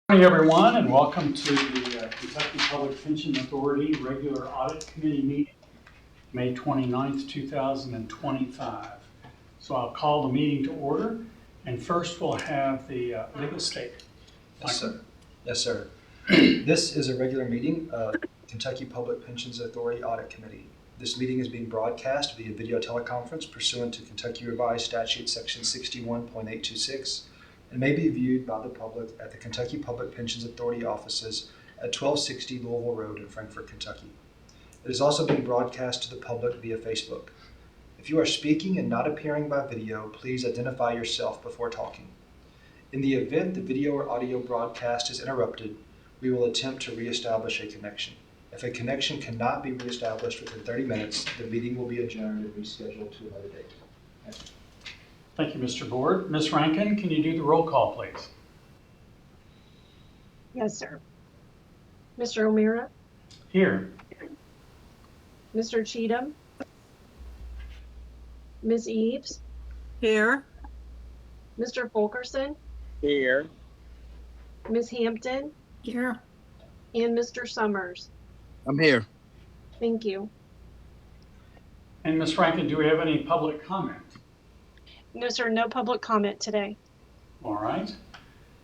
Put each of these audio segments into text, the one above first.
Good morning, everyone, and welcome to the Kentucky Public Pension Authority Regular Audit Committee meeting, May 29th, 2025. So I'll call the meeting to order, and first we'll have the legal statement. Yes, sir. Yes, sir. This is a regular meeting of Kentucky Public Pensions Authority Audit Committee. This meeting is being broadcast via video teleconference pursuant to Kentucky Revised Statute Section 61.826 and may be viewed by the public at the Kentucky Public Pensions Authority offices at 1260 Louisville Road in Frankfort, Kentucky. It is also being broadcast to the public via Facebook. If you are speaking and not appearing by video, please identify yourself before talking. In the event the video or audio broadcast is interrupted, we will attempt to reestablish a connection. If a connection cannot be reestablished within 30 minutes, the meeting will be adjourned and rescheduled to another date. Thank you. Thank you, Mr. Board. Ms. Rankin, can you do the roll call, please? Yes, sir. Mr. O'Meara? Here. Mr. Cheatham? Ms. Eves? Here. Mr. Fulkerson? Here. Ms. Hampton? Here. And Mr. Summers? I'm here. Thank you. And Ms. Rankin, do we have any public comment? No, sir, no public comment today. All right.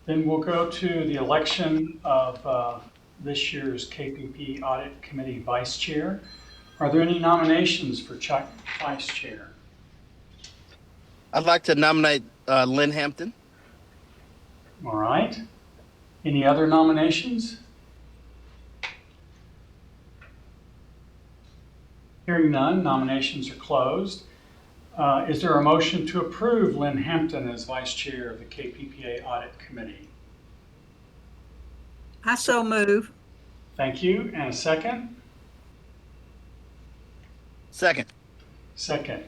Then we'll go to the election of this year's KPPA Audit Committee Vice Chair. Are there any nominations for Vice Chair? I'd like to nominate Lynn Hampton. All right. Any other nominations? Hearing none, nominations are closed. Is there a motion to approve Lynn Hampton as Vice Chair of the KPPA Audit Committee? I so move. Thank you. And a second? Second. Second.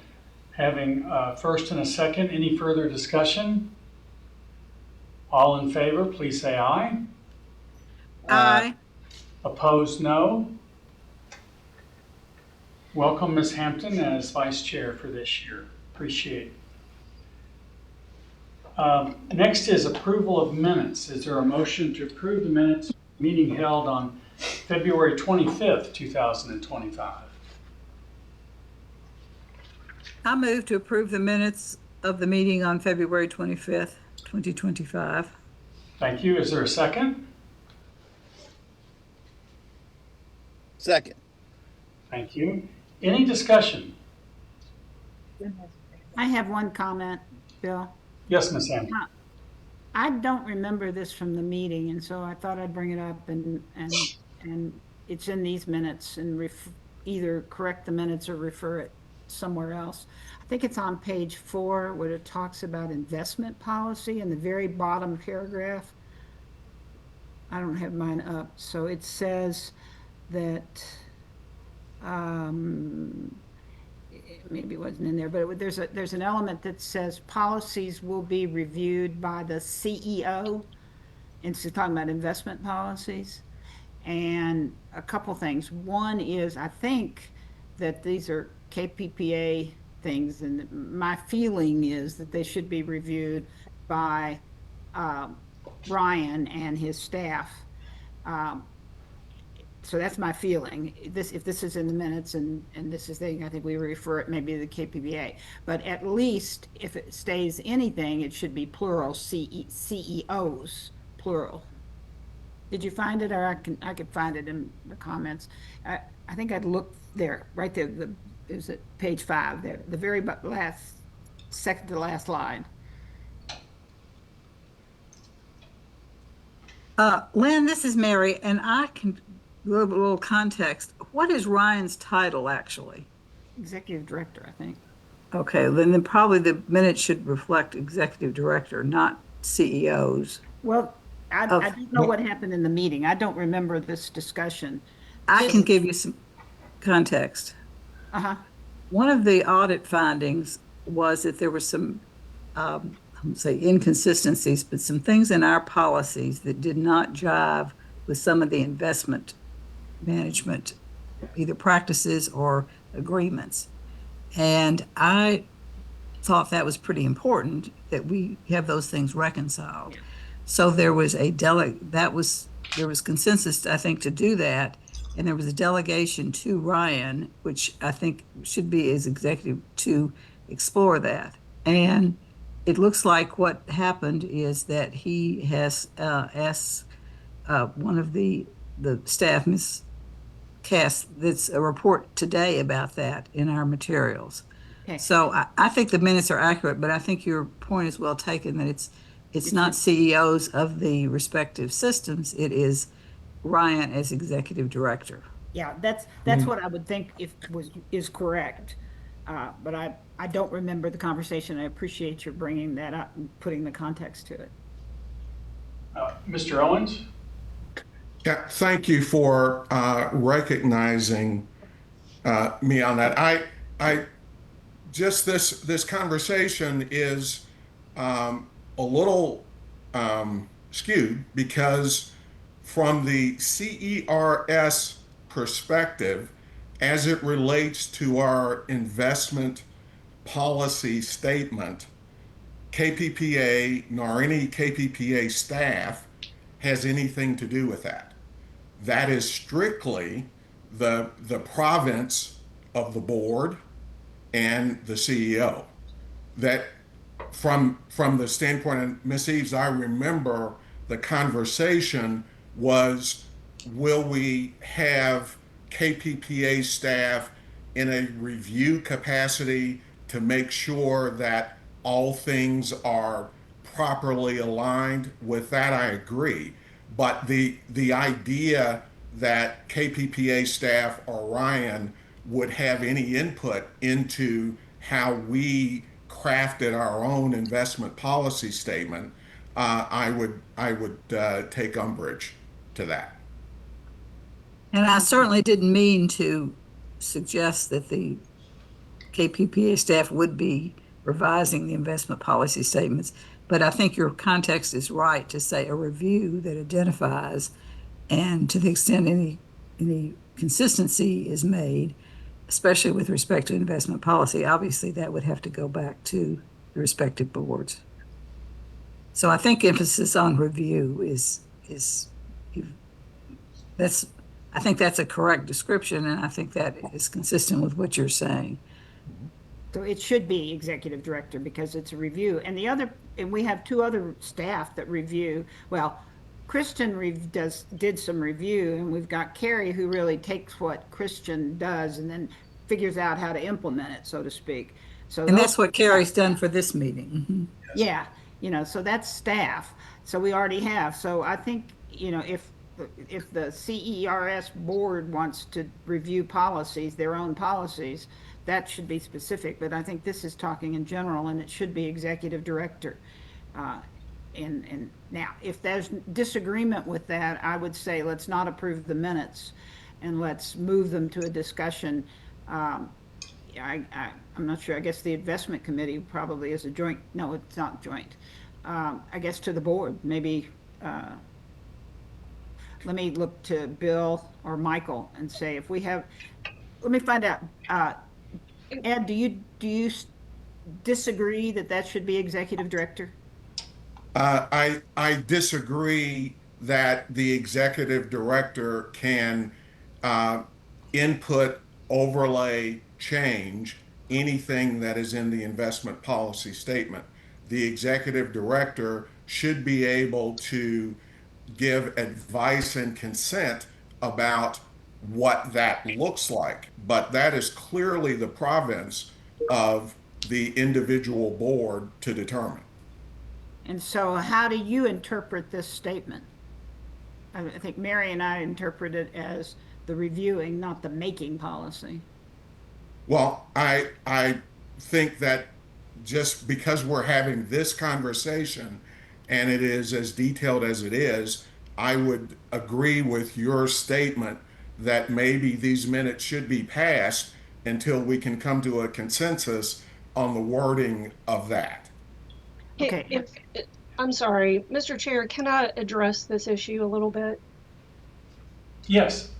Having first and a second, any further discussion? All in favor, please say aye. Aye. Opposed, no. Welcome, Ms. Hampton, as Vice Chair for this year. Appreciate it. Next is approval of minutes. Is there a motion to approve the minutes of the meeting held on February 25th, 2025? I move to approve the minutes of the meeting on February 25th, 2025. Thank you. Is there a second? Second. Thank you. Any discussion? I have one comment, Bill. Yes, Ms. Hampton. I don't remember this from the meeting, and so I thought I'd bring it up, and it's in these minutes, and either correct the minutes or refer it somewhere else. I think it's on page 4 where it talks about investment policy in the very bottom paragraph. I don't have mine up, so it says that maybe it wasn't in there, but there's an element that says policies will be reviewed by the CEO. And so talking about investment policies, and a couple things. One is, I think that these are KPPA things, and my feeling is that they should be reviewed by Brian and his staff. So that's my feeling. If this is in the minutes and this is thing, I think we refer it maybe to the KPPA. But at least if it stays anything, it should be plural, CEOs, plural. Did you find it, or I could find it in the comments? I think I'd look there, right there. It was at page 5 there, the very last, second to last line. Lynn, this is Mary, and I can a little context. What is Ryan's title actually? Executive director, I think. Okay, then probably the minutes should reflect executive director, not CEOs. Well, I don't know what happened in the meeting. I don't remember this discussion. I can give you some context. One of the audit findings was that there were some, I won't say inconsistencies, but some things in our policies that did not jive with some of the investment management, either practices or agreements. And I thought that was pretty important that we have those things reconciled. So there was there was consensus, I think, to do that. And there was a delegation to Ryan, which I think should be his executive, to explore that. And it looks like what happened is that he has asked one of the staff, Ms. Cass, that's a report today about that in our materials. Okay. So I think the minutes are accurate, but I think your point is well taken that it's not CEOs of the respective systems. It is Ryan as executive director. Yeah, that's what I would think is correct. But I don't remember the conversation. I appreciate your bringing that up and putting the context to it. Mr. Owens? Yeah, thank you for recognizing me on that. I just this conversation is a little skewed because from the CERS perspective, as it relates to our investment policy statement, KPPA nor any KPPA staff has anything to do with that. That is strictly the province of the board and the CEO. That from the standpoint of Ms. Eves, I remember the conversation was, will we have KPPA staff in a review capacity to make sure that all things are properly aligned? With that, I agree. But the idea that KPPA staff or Ryan would have any input into how we crafted our own investment policy statement, I would take umbrage to that. And I certainly didn't mean to suggest that the KPPA staff would be revising the investment policy statements, but I think your context is right to say a review that identifies, and to the extent any consistency is made, especially with respect to investment policy, obviously that would have to go back to the respective boards. So I think emphasis on review I think that's a correct description, and I think that is consistent with what you're saying. So it should be executive director because it's a review. And we have two other staff that review. Well, Kristen did some review, and we've got Carrie who really takes what Christian does and then figures out how to implement it, so to speak. And that's what Carrie's done for this meeting. Mm-hmm. Yeah, so that's staff. So we already have. So I think, if the CERS board wants to review policies, their own policies, that should be specific. But I think this is talking in general, and it should be executive director. And now, if there's disagreement with that, I would say let's not approve the minutes and let's move them to a discussion. I'm not sure. I guess the investment committee probably is a joint. No, it's not joint. I guess to the board, maybe. Let me look to Bill or Michael and say if we have. Let me find out. Ed, do you disagree that should be executive director? I disagree that the executive director can input, overlay, change anything that is in the investment policy statement. The executive director should be able to give advice and consent about what that looks like, but that is clearly the province of the individual board to determine. And so how do you interpret this statement? I think Mary and I interpret it as the reviewing, not the making policy. Well, I think that just because we're having this conversation and it is as detailed as it is, I would agree with your statement that maybe these minutes should be passed until we can come to a consensus on the wording of that. Okay. I'm sorry, Mr. Chair, can I address this issue a little bit? Yes.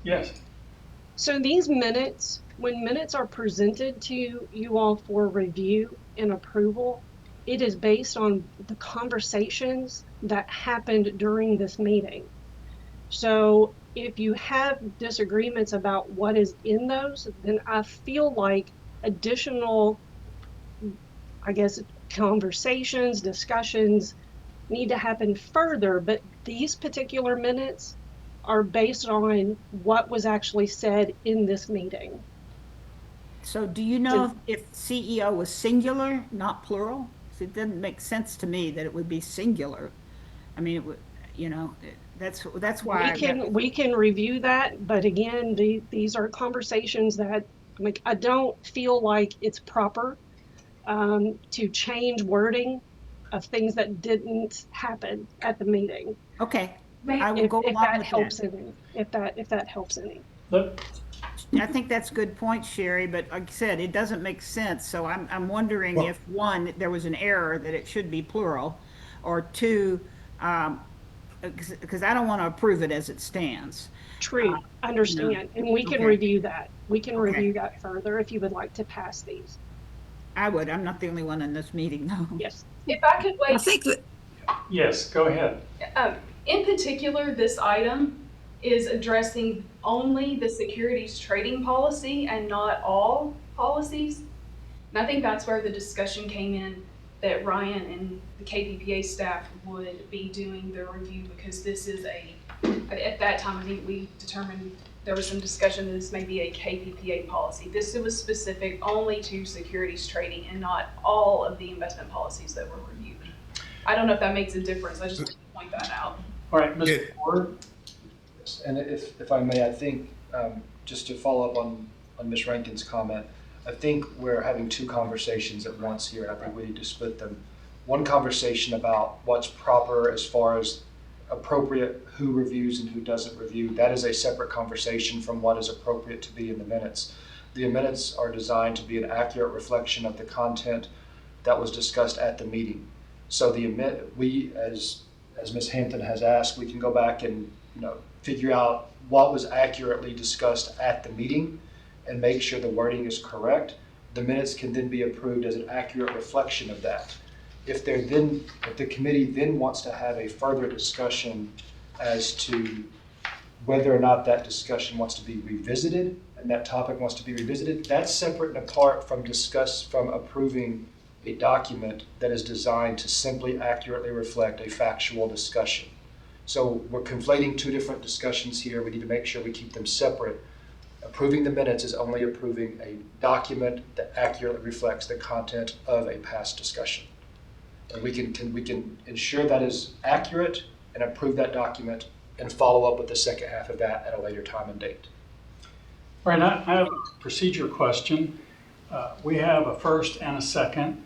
So these minutes, when minutes are presented to you all for review and approval, it is based on the conversations that happened during this meeting. So if you have disagreements about what is in those, then I feel like additional, I guess, conversations, discussions need to happen further. But these particular minutes are based on what was actually said in this meeting. So do you know if CEO was singular, not plural? 'Cause it doesn't make sense to me that it would be singular. I mean, it would, you know, that's why. We can review that, but again, these are conversations that, like, I don't feel like it's proper to change wording of things that didn't happen at the meeting. Okay, I will go If along that with helps that. any, if that helps any. Look, I think that's a good point, Sherry, but like I said, it doesn't make sense. So I'm wondering Well- if, one, there was an error that it should be plural, or two, because I don't want to approve it as it stands. True, understand, and we can Okay. review that. We can Okay. review that further if you would like to pass these. I would. I'm not the only one in this meeting, no. Yes. If I could I wait, think that, yes, go ahead. in particular, this item is addressing only the securities trading policy and not all policies. And I think that's where the discussion came in, that Ryan and the KPPA staff would be doing the review, because this is at that time, I think we determined there was some discussion that this may be a KPPA policy. This was specific only to securities trading and not all of the investment policies that were reviewed. I don't know if that makes a difference. I just want to point that out. All right, Mr. Ford. And if I may, I think, just to follow up on Ms. Rankin's comment, I think we're having two conversations at once here, and I think we need to split them. One conversation about what's proper as far as appropriate, who reviews and who doesn't review. That is a separate conversation from what is appropriate to be in the minutes. The minutes are designed to be an accurate reflection of the content that was discussed at the meeting. So we, as Ms. Hampton has asked, we can go back and figure out what was accurately discussed at the meeting and make sure the wording is correct. The minutes can then be approved as an accurate reflection of that. If the committee then wants to have a further discussion as to whether or not that discussion wants to be revisited and that topic wants to be revisited, that's separate and apart from approving a document that is designed to simply accurately reflect a factual discussion. So we're conflating two different discussions here. We need to make sure we keep them separate. Approving the minutes is only approving a document that accurately reflects the content of a past discussion. And we can ensure that is accurate and approve that document and follow up with the second half of that at a later time and date. All right, I have a procedure question. We have a first and a second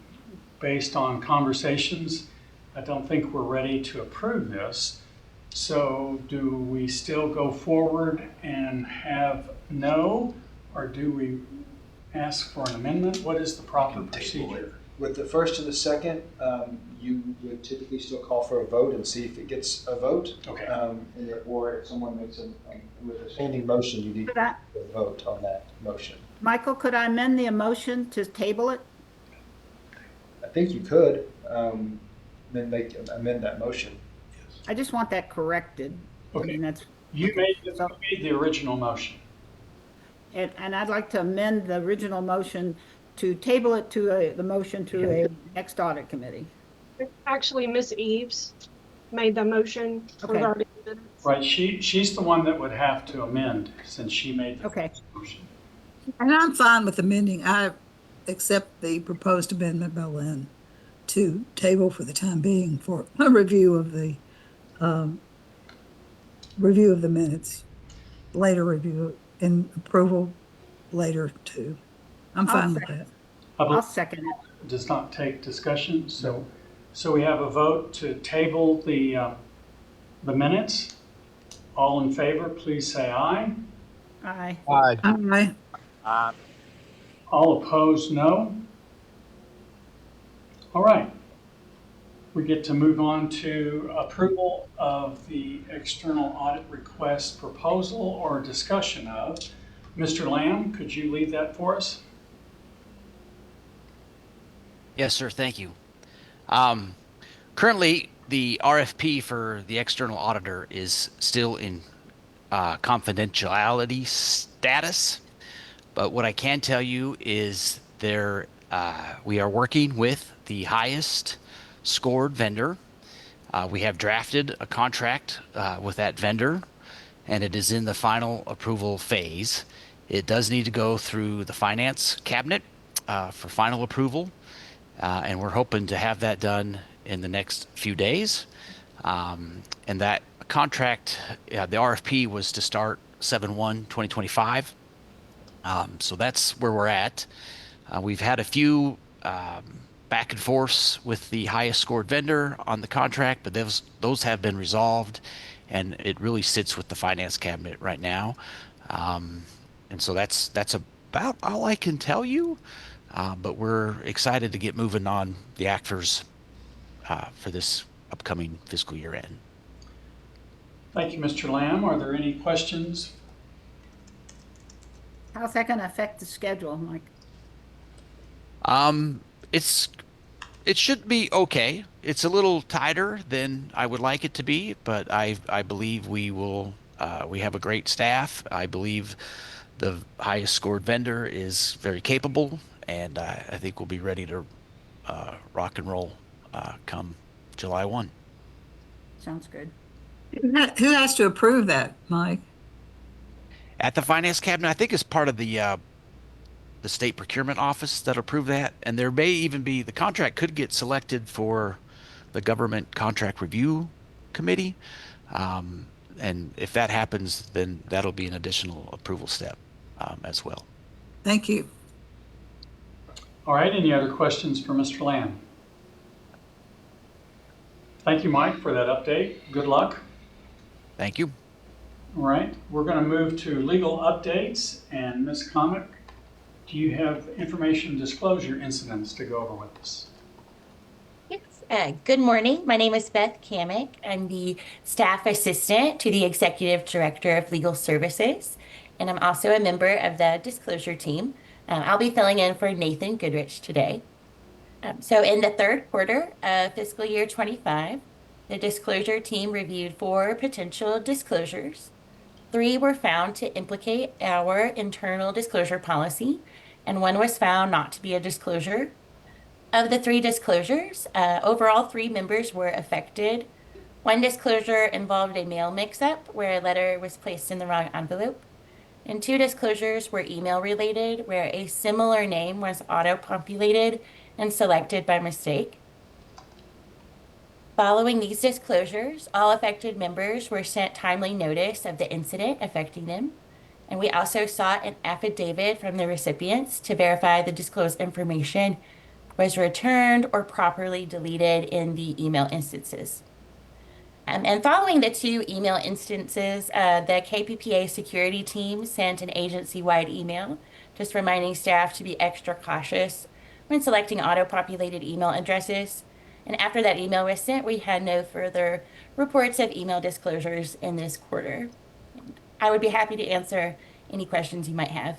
based on conversations. I don't think we're ready to approve this. So do we still go forward and have no, or do we ask for an amendment? What is the proper procedure? With the first and the second, you would typically still call for a vote and see if it gets a vote. Okay. Or if someone makes with a standing motion, you need Could to I- vote on that motion. Michael, could I amend the motion to table it? I think you could then amend that motion. I just want that corrected. I Okay. mean, that's, You made the original motion. and I'd like to amend the original motion to table it to the motion to a next audit committee. Actually, Ms. Eves made the motion Okay. regarding the minutes. Right, she's the one that would have to amend since she made the Okay. motion. and I'm fine with amending. I accept the proposed amendment by Lynn to table for the time being for a review of the minutes, later review and approval later too. I'm fine with that. I'll second it. It does not take discussion, so we have a vote to table the minutes. All in favor, please say aye. Aye. Aye. All opposed, no. All right. We get to move on to approval of the external audit request proposal or discussion of. Mr. Lamb, could you lead that for us? Yes, sir. Thank you. Currently, the RFP for the external auditor is still in confidentiality status, but what I can tell you is we are working with the highest scored vendor. We have drafted a contract with that vendor, and it is in the final approval phase. It does need to go through the finance cabinet for final approval, and we're hoping to have that done in the next few days. And that contract, the RFP was to start 7/1/2025. So that's where we're at. We've had a few back and forths with the highest scored vendor on the contract, but those have been resolved, and it really sits with the finance cabinet right now. And so that's about all I can tell you. But we're excited to get moving on the actors for this upcoming fiscal year end. Thank you, Mr. Lamb. Are there any questions? How's that going to affect the schedule, Mike? It should be okay. It's a little tighter than I would like it to be, but I believe we will. We have a great staff. I believe the highest scored vendor is very capable, and I think we'll be ready to rock and roll come July 1. Sounds good. Who has to approve that, Mike? At the finance cabinet, I think it's part of the state procurement office that approve that, and there may even be the contract could get selected for the government contract review committee, and if that happens, then that'll be an additional approval step as well. Thank you. All right, any other questions for Mr. Lamb? Thank you, Mike, for that update. Good luck. Thank you. All right, we're going to move to legal updates, and Ms. Comic, do you have information disclosure incidents to go over with us? Yes. Good morning. My name is Beth Kamick. I'm the staff assistant to the Executive Director of Legal Services, and I'm also a member of the disclosure team. I'll be filling in for Nathan Goodrich today. So in the third quarter of fiscal year 25, the disclosure team reviewed 4 potential disclosures. 3 were found to implicate our internal disclosure policy, and 1 was found not to be a disclosure. Of the 3 disclosures, overall 3 members were affected. 1 disclosure involved a mail mix-up where a letter was placed in the wrong envelope, and 2 disclosures were email related where a similar name was auto-populated and selected by mistake. Following these disclosures, all affected members were sent timely notice of the incident affecting them, and we also sought an affidavit from the recipients to verify the disclosed information was returned or properly deleted in the email instances. And following the 2 email instances, the KPPA security team sent an agency-wide email just reminding staff to be extra cautious when selecting auto-populated email addresses. And after that email was sent, we had no further reports of email disclosures in this quarter. I would be happy to answer any questions you might have.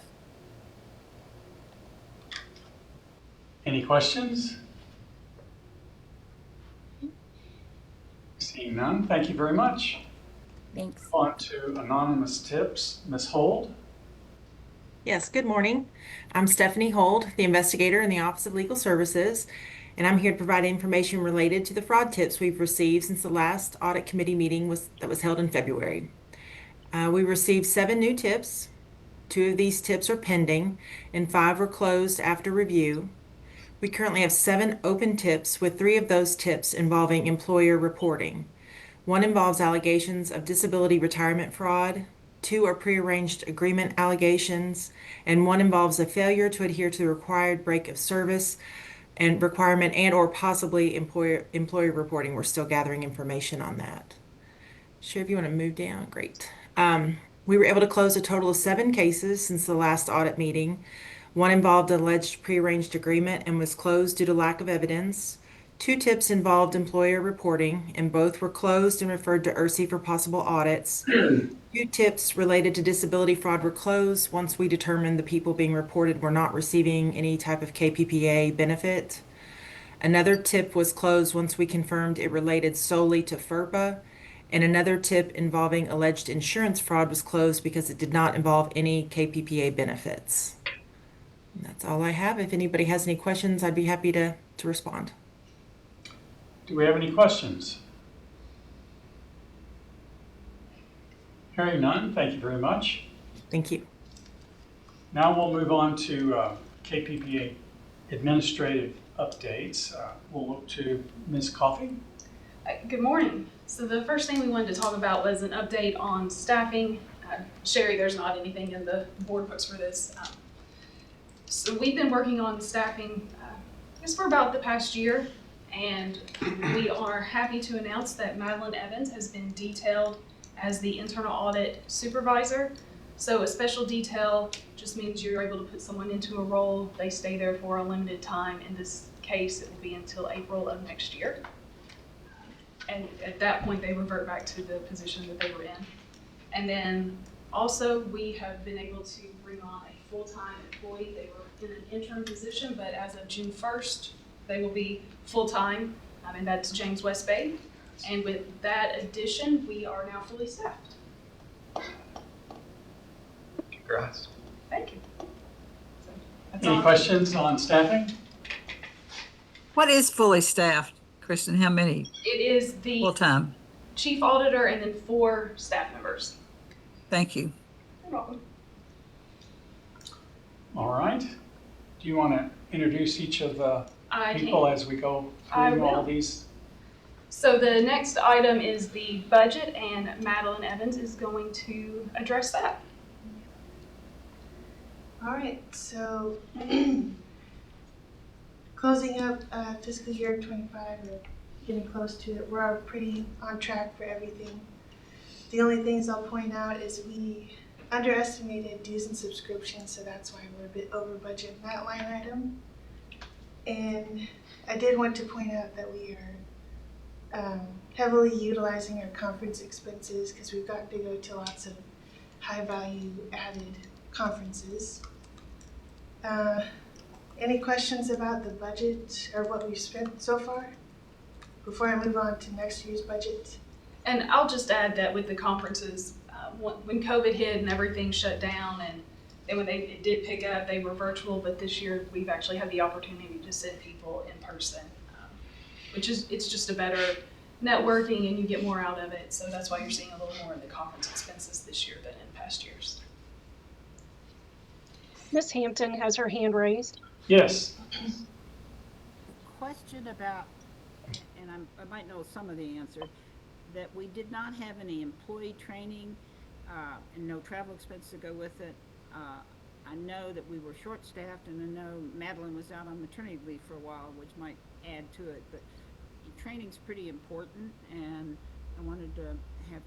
Any questions? Seeing none, thank you very much. Thanks. On to anonymous tips. Ms. Hold. Yes, good morning. I'm Stephanie Hold, the investigator in the Office of Legal Services, and I'm here to provide information related to the fraud tips we've received since the last audit committee meeting that was held in February. We received 7 new tips. 2 of these tips are pending, and 5 were closed after review. We currently have 7 open tips, with 3 of those tips involving employer reporting. 1 involves allegations of disability retirement fraud, 2 are prearranged agreement allegations, and 1 involves a failure to adhere to the required break of service and requirement and or possibly employer reporting. We're still gathering information on that. Sure, if you want to move down, great. We were able to close a total of 7 cases since the last audit meeting. 1 involved alleged prearranged agreement and was closed due to lack of evidence. 2 tips involved employer reporting, and both were closed and referred to ERSI for possible audits. 2 tips related to disability fraud were closed once we determined the people being reported were not receiving any type of KPPA benefit. Another tip was closed once we confirmed it related solely to FERPA. And another tip involving alleged insurance fraud was closed because it did not involve any KPPA benefits. And that's all I have. If anybody has any questions, I'd be happy to respond. Do we have any questions? Hearing none, thank you very much. Thank you. Now we'll move on to KPPA administrative updates. We'll look to Ms. Coffey. Good morning. So the first thing we wanted to talk about was an update on staffing. Sherry, there's not anything in the board books for this. So we've been working on staffing just for about the past year, and we are happy to announce that Madeline Evans has been detailed as the internal audit supervisor. So a special detail just means you're able to put someone into a role, they stay there for a limited time. In this case, it will be until April of next year. And at that point, they revert back to the position that they were in. And then also, we have been able to bring on a full-time employee. They were in an interim position, but as of June 1st, they will be full-time, and that's James Westbay. And with that addition, we are now fully staffed. Congrats. Thank you. So, that's Any all. questions on staffing? What is fully staffed, Kristen? How many It is the full-time? chief auditor and then 4 staff members. Thank you. You're welcome. All right. Do you want to introduce each of the I people can. as we go I through all will. these? So the next item is the budget, and Madeline Evans is going to address that. All right, so closing up fiscal year 25, or getting close to it, we're pretty on track for everything. The only things I'll point out is we underestimated dues and subscriptions, so that's why we're a bit over budget in that line item. And I did want to point out that we are heavily utilizing our conference expenses because we've gotten to go to lots of high value added conferences. Any questions about the budget or what we've spent so far before I move on to next year's budget? And I'll just add that with the conferences, when COVID hit and everything shut down, and then when it did pick up, they were virtual, but this year we've actually had the opportunity to send people in person, it's just a better networking and you get more out of it. So that's why you're seeing a little more in the conference expenses this year than in past years. Ms. Hampton has her hand raised. Yes. Question about, and I might know some of the answer, that we did not have any employee training and no travel expenses to go with it. I know that we were short-staffed, and I know Madeline was out on maternity leave for a while, which might add to it, but training's pretty important, and I wanted to have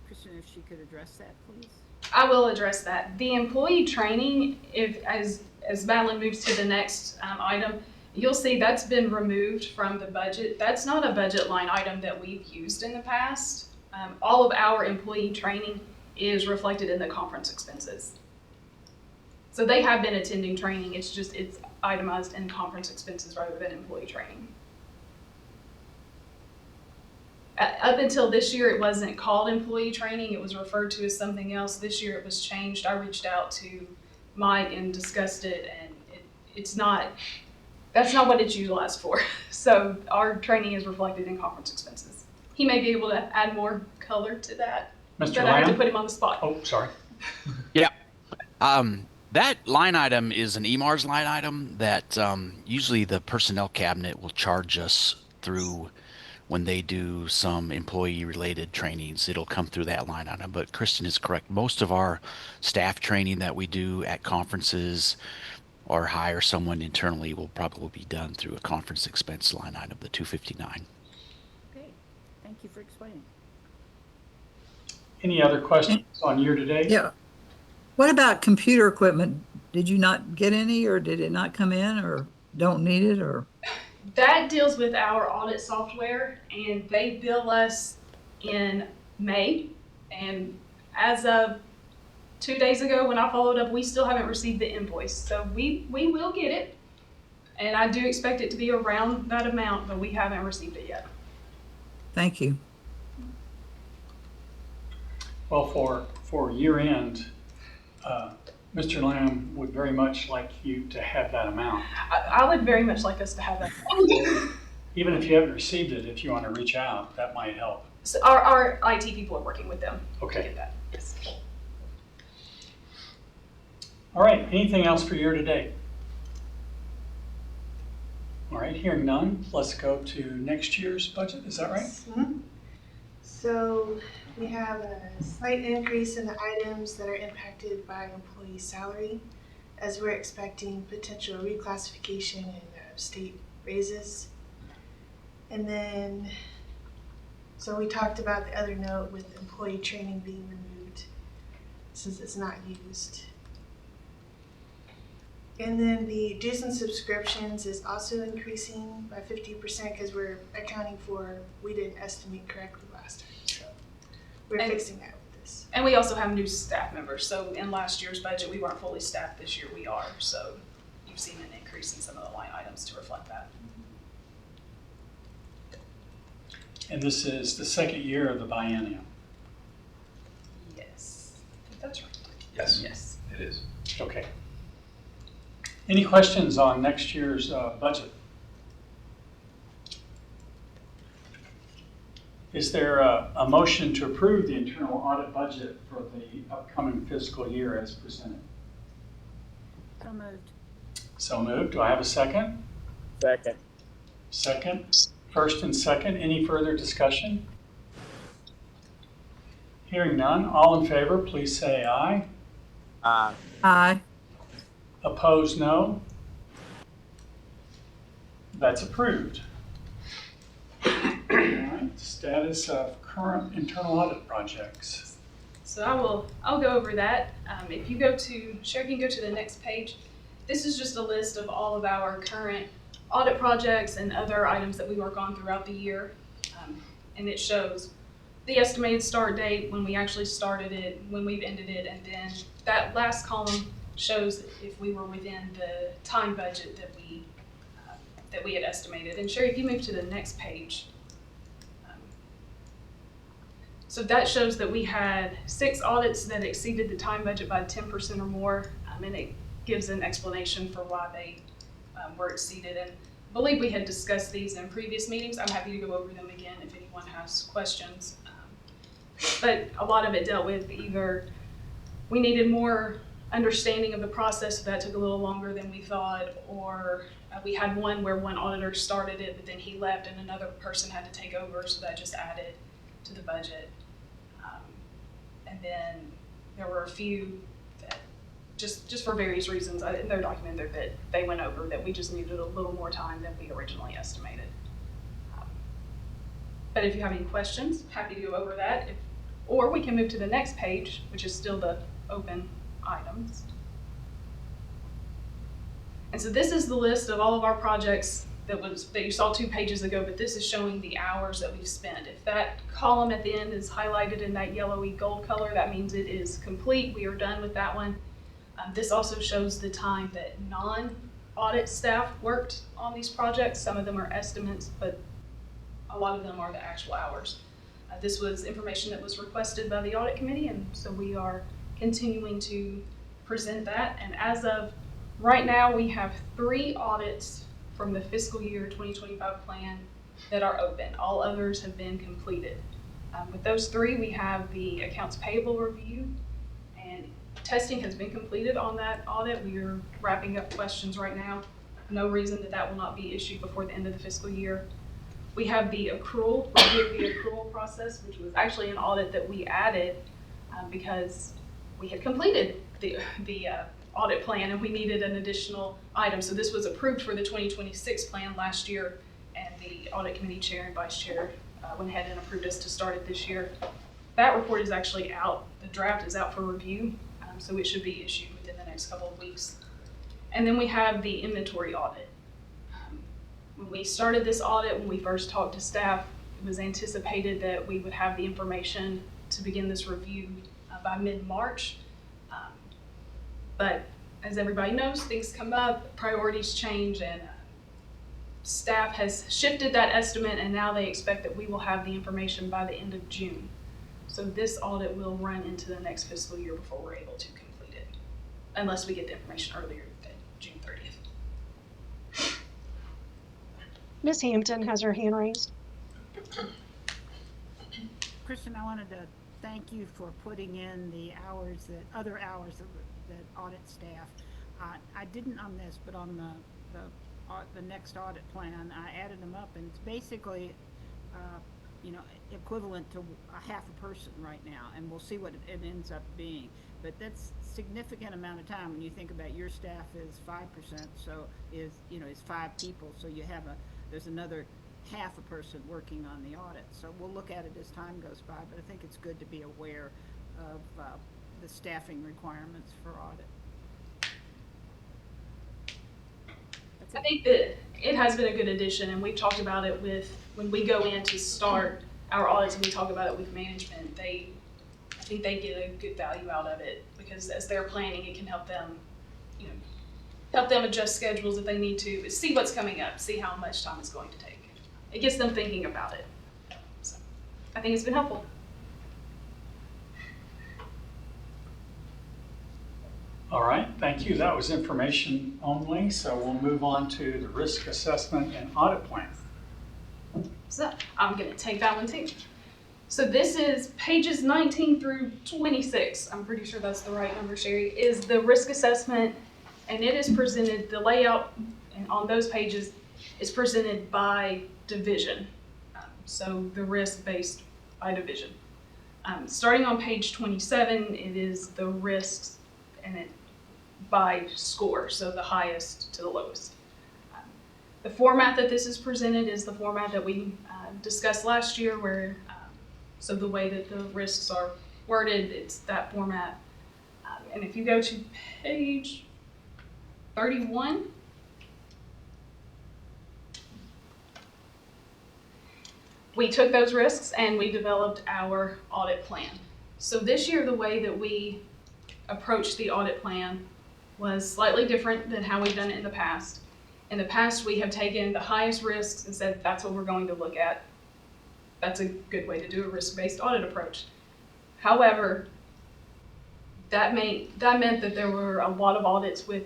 Kristen, if she could address that, please. I will address that. The employee training, as Madeline moves to the next item, you'll see that's been removed from the budget. That's not a budget line item that we've used in the past. All of our employee training is reflected in the conference expenses. So they have been attending training, it's itemized in conference expenses rather than employee training. Up until this year, it wasn't called employee training, it was referred to as something else. This year it was changed. I reached out to Mike and discussed it, and that's not what it's utilized for. So our training is reflected in conference expenses. He may be able to add more color to that, Mr. but I had to Lamb? put him on the spot. Oh, sorry. Yeah. That line item is an EMARS line item that usually the personnel cabinet will charge us through when they do some employee related trainings. It'll come through that line item. But Kristen is correct. Most of our staff training that we do at conferences or hire someone internally will probably be done through a conference expense line item, the 259. Okay, thank you for explaining. Any other questions on year to date? Yeah. What about computer equipment? Did you not get any, or did it not come in, or don't need it, or? That deals with our audit software, and they bill us in May. And as of 2 days ago when I followed up, we still haven't received the invoice. So we will get it. And I do expect it to be around that amount, but we haven't received it yet. Thank you. Well, for year end, Mr. Lamb would very much like you to have that amount. I would very much like us to have that. Even if you haven't received it, if you want to reach out, that might help. So our IT people are working with them to Okay. get that. Yes. All right, anything else for year to date? All right, hearing none, let's go to next year's budget, is that right? Mhm. So we have a slight increase in the items that are impacted by employee salary, as we're expecting potential reclassification and state raises. And then, so we talked about the other note with employee training being removed since it's not used. And then the dues and subscriptions is also increasing by 50% because we're accounting for, we didn't estimate correctly last time. So we're fixing that with this. And we also have new staff members. So in last year's budget, we weren't fully staffed. This year we are. So you've seen an increase in some of the line items to reflect that. And this is the second year of the biennium. Yes. I think that's right. Yes, Yes. it is. Okay. Any questions on next year's budget? Is there a motion to approve the internal audit budget for the upcoming fiscal year as presented? So moved. So moved. Do I have a second? Second. Second. First and second. Any further discussion? Hearing none. All in favor, please say aye. Aye. Opposed, no. That's approved. All right, status of current internal audit projects. So I'll go over that. If you go to, Sherry can go to the next page. This is just a list of all of our current audit projects and other items that we work on throughout the year. And it shows the estimated start date, when we actually started it, when we've ended it, and then that last column shows if we were within the time budget that we had estimated. And Sherry, if you move to the next page. So that shows that we had 6 audits that exceeded the time budget by 10% or more, and it gives an explanation for why they were exceeded. And I believe we had discussed these in previous meetings. I'm happy to go over them again if anyone has questions. But a lot of it dealt with either we needed more understanding of the process, so that took a little longer than we thought, or we had one where one auditor started it, but then he left and another person had to take over, so that just added to the budget. And then there were a few that just for various reasons, in their document there that they went over, that we just needed a little more time than we originally estimated. But if you have any questions, happy to go over that. Or we can move to the next page, which is still the open items. And so this is the list of all of our projects that you saw 2 pages ago, but this is showing the hours that we've spent. If that column at the end is highlighted in that yellowy gold color, that means it is complete. We are done with that one. This also shows the time that non-audit staff worked on these projects. Some of them are estimates, but a lot of them are the actual hours. This was information that was requested by the audit committee, and so we are continuing to present that. And as of right now, we have 3 audits from the fiscal year 2025 plan that are open. All others have been completed. With those 3, we have the accounts payable review, and testing has been completed on that audit. We are wrapping up questions right now. No reason that will not be issued before the end of the fiscal year. We have the accrual, review of the accrual process, which was actually an audit that we added because we had completed the audit plan and we needed an additional item. So this was approved for the 2026 plan last year, and the audit committee chair and vice chair went ahead and approved us to start it this year. That report is actually out. The draft is out for review, so it should be issued within the next couple of weeks. And then we have the inventory audit. When we started this audit, when we first talked to staff, it was anticipated that we would have the information to begin this review by mid-March. But as everybody knows, things come up, priorities change, and staff has shifted that estimate, and now they expect that we will have the information by the end of June. So this audit will run into the next fiscal year before we're able to complete it, unless we get the information earlier than June 30th. Ms. Hampton has her hand raised. Kristen, I wanted to thank you for putting in the hours other hours of that audit staff. I didn't on this, but on the next audit plan, I added them up, and it's basically, equivalent to a half a person right now, and we'll see what it ends up being. But that's significant amount of time when you think about your staff is 5%, so is 5 people, so there's another half a person working on the audit. So we'll look at it as time goes by, but I think it's good to be aware of the staffing requirements for audit. I think that it has been a good addition, and we've talked about it when we go in to start our audits and we talk about it with management. I think they get a good value out of it, because as they're planning, it can help them, help them adjust schedules if they need to, see what's coming up, see how much time it's going to take. It gets them thinking about it. So I think it's been helpful. All right, thank you. That was information only, so we'll move on to the risk assessment and audit plan. So I'm going to take that one too. So this is pages 19 through 26. I'm pretty sure that's the right number, Sherry, is the risk assessment, and it is presented, the layout and on those pages is presented by division. So the risk based by division. Starting on page 27, it is the risks and it by score, so the highest to the lowest. The format that this is presented is the format that we discussed last year, where so the way that the risks are worded, it's that format. And if you go to page 31, we took those risks and we developed our audit plan. So this year, the way that we approached the audit plan was slightly different than how we've done it in the past. In the past, we have taken the highest risks and said, that's what we're going to look at. That's a good way to do a risk-based audit approach. However, that meant that there were a lot of audits with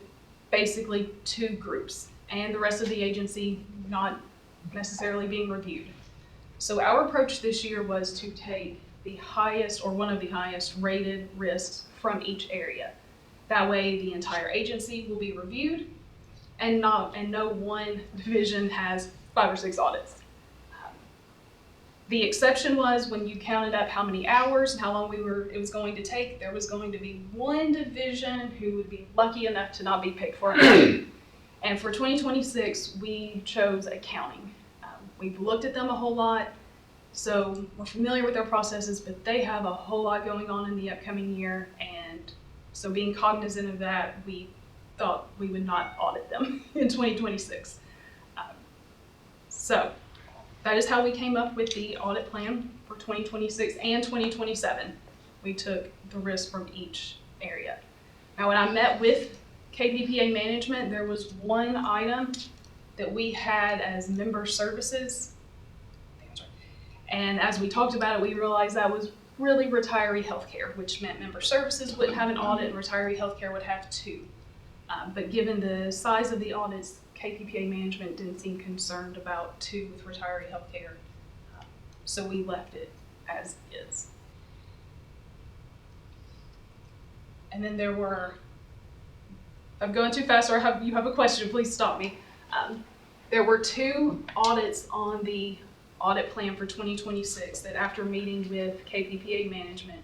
basically 2 groups and the rest of the agency not necessarily being reviewed. So our approach this year was to take the highest or one of the highest rated risks from each area. That way the entire agency will be reviewed and no one division has 5 or 6 audits. The exception was when you counted up how many hours and how long it was going to take, there was going to be one division who would be lucky enough to not be picked for an audit. And for 2026, we chose accounting. We've looked at them a whole lot, so we're familiar with their processes, but they have a whole lot going on in the upcoming year, and so being cognizant of that, we thought we would not audit them in 2026. So that is how we came up with the audit plan for 2026 and 2027. We took the risk from each area. Now, when I met with KPPA management, there was one item that we had as member services. And as we talked about it, we realized that was really retiree healthcare, which meant member services wouldn't have an audit and retiree healthcare would have 2. But given the size of the audits, KPPA management didn't seem concerned about 2 with retiree healthcare. So we left it as is. And then there were, if I'm going too fast or you have a question, please stop me. There were 2 audits on the audit plan for 2026 that after meeting with KPPA management,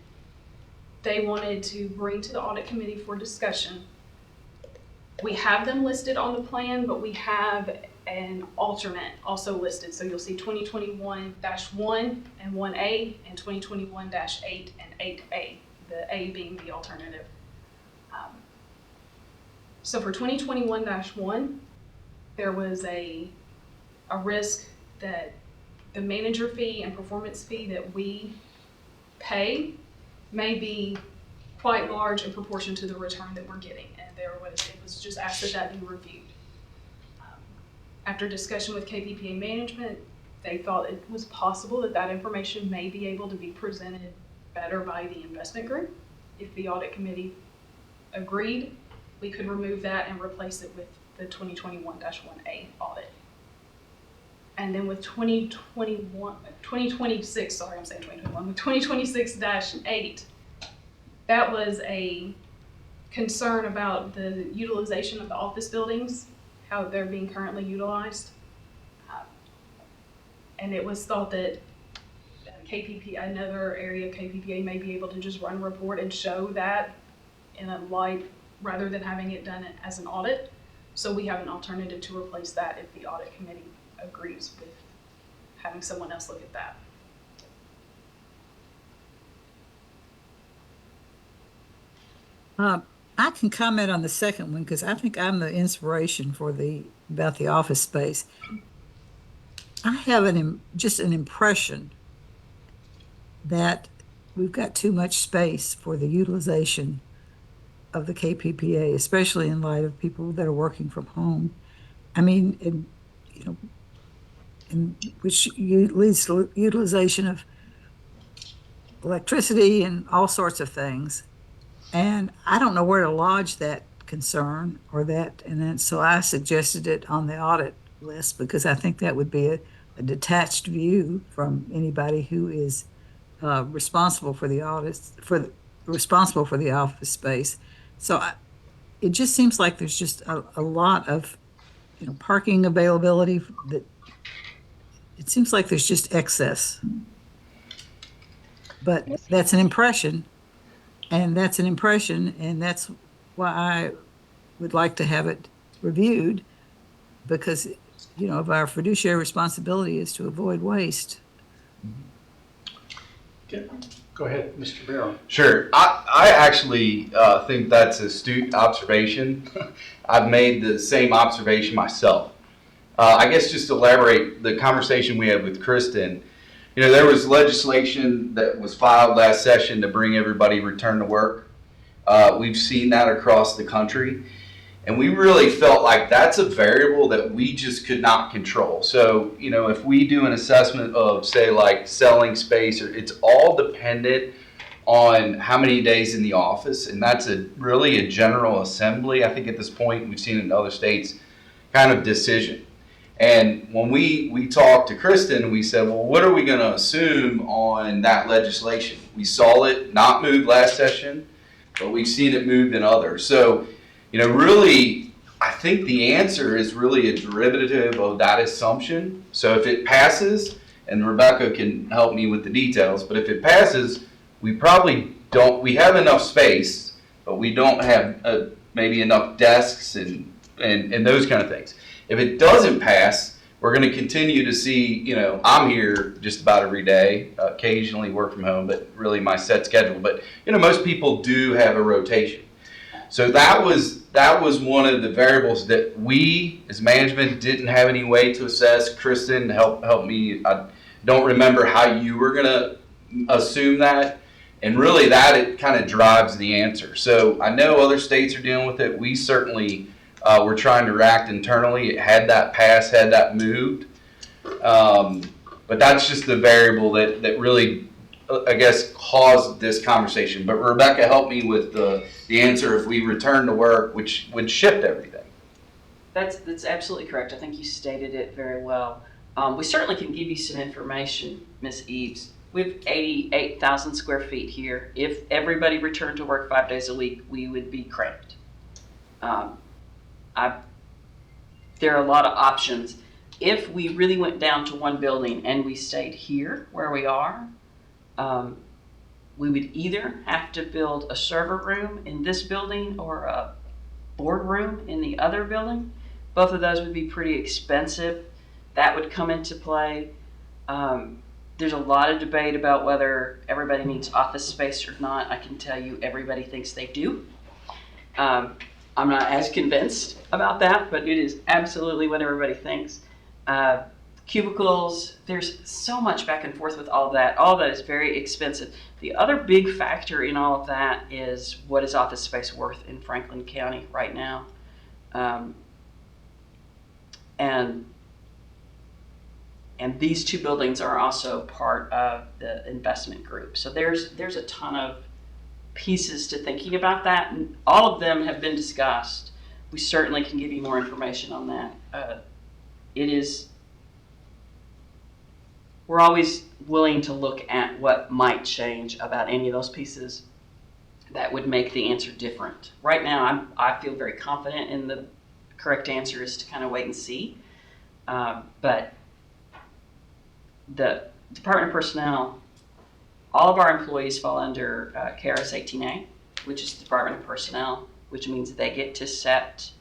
they wanted to bring to the audit committee for discussion. We have them listed on the plan, but we have an alternate also listed. So you'll see 2021-1 and 1A and 2021-8 and 8A, the A being the alternative. So for 2021-1, there was a risk that the manager fee and performance fee that we pay may be quite large in proportion to the return that we're getting. And it was just asked that be reviewed. After discussion with KPPA management, they thought it was possible that that information may be able to be presented better by the investment group. If the audit committee agreed, we could remove that and replace it with the 2021-1A audit. And then with 2026, sorry, I'm saying 2021, with 2026-8, that was a concern about the utilization of the office buildings, how they're being currently utilized. And it was thought that KPPA, another area of KPPA, may be able to just run a report and show that in a light rather than having it done as an audit. So we have an alternative to replace that if the audit committee agrees with having someone else look at that. I can comment on the second one because I think I'm the inspiration for about the office space. I have just an impression that we've got too much space for the utilization of the KPPA, especially in light of people that are working from home. I mean, which leads to utilization of electricity and all sorts of things. And I don't know where to lodge that concern or that. And then, so I suggested it on the audit list because I think that would be a detached view from anybody who is responsible for the audits, responsible for the office space. So it just seems like there's just a lot of, parking availability that it seems like there's just excess. But that's an impression. And that's an impression, and that's why I would like to have it reviewed, because, of our fiduciary responsibility is to avoid waste. Go ahead, Mr. Barrow. Sure. I actually think that's an astute observation. I've made the same observation myself. I guess just to elaborate the conversation we had with Kristen, there was legislation that was filed last session to bring everybody return to work. We've seen that across the country. And we really felt like that's a variable that we just could not control. So, if we do an assessment of, say, like selling space, it's all dependent on how many days in the office. And that's really a general assembly. I think at this point, we've seen in other states, kind of decision. And when we talked to Kristen, we said, well, what are we going to assume on that legislation? We saw it not move last session, but we've seen it moved in others. So, really, I think the answer is really a derivative of that assumption. So if it passes, and Rebecca can help me with the details, but if it passes, we probably we have enough space, but we don't have maybe enough desks and those kind of things. If it doesn't pass, we're going to continue to see, I'm here just about every day, occasionally work from home, but really my set schedule. But, most people do have a rotation. So that was one of the variables that we as management didn't have any way to assess. Kristen, help me. I don't remember how you were going to assume that. And really it kind of drives the answer. So I know other states are dealing with it. We certainly we're trying to react internally. Had that passed, had that moved. But that's just the variable that really, I guess, caused this conversation. But Rebecca, help me with the answer if we return to work, which would shift everything. That's absolutely correct. I think you stated it very well. We certainly can give you some information, Ms. Eves. We have 88,000 square feet here. If everybody returned to work 5 days a week, we would be cramped. There are a lot of options. If we really went down to one building and we stayed here where we are, we would either have to build a server room in this building or a board room in the other building. Both of those would be pretty expensive. That would come into play. There's a lot of debate about whether everybody needs office space or not. I can tell you everybody thinks they do. I'm not as convinced about that, but it is absolutely what everybody thinks. Cubicles, there's so much back and forth with all of that. All of that is very expensive. The other big factor in all of that is what is office space worth in Franklin County right now. And And these two buildings are also part of the investment group. So there's a ton of pieces to thinking about that, and all of them have been discussed. We certainly can give you more information on that. We're always willing to look at what might change about any of those pieces that would make the answer different. Right now, I feel very confident in the correct answer is to kind of wait and see. But the Department of Personnel, all of our employees fall under KRS 18A, which is the Department of Personnel, which means they get to set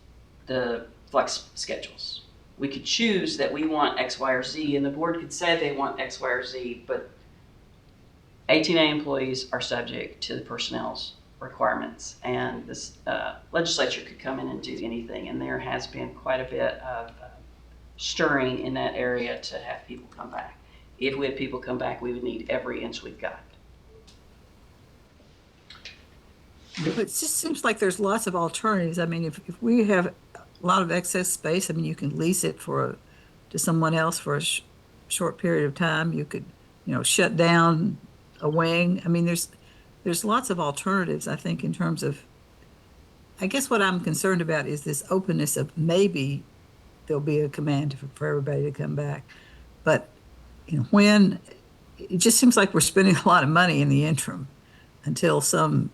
the flex schedules. We could choose that we want X, Y, or Z, and the board could say they want X, Y, or Z, but 18A employees are subject to the personnel's requirements, and this legislature could come in and do anything, and there has been quite a bit of stirring in that area to have people come back. If we had people come back, we would need every inch we've got. But it just seems like there's lots of alternatives. I mean, if we have a lot of excess space, I mean, you can lease it to someone else for a short period of time. You could, shut down a wing. I mean, there's lots of alternatives, I think, in terms of, I guess what I'm concerned about is this openness of maybe there'll be a command for everybody to come back. But when it just seems like we're spending a lot of money in the interim until some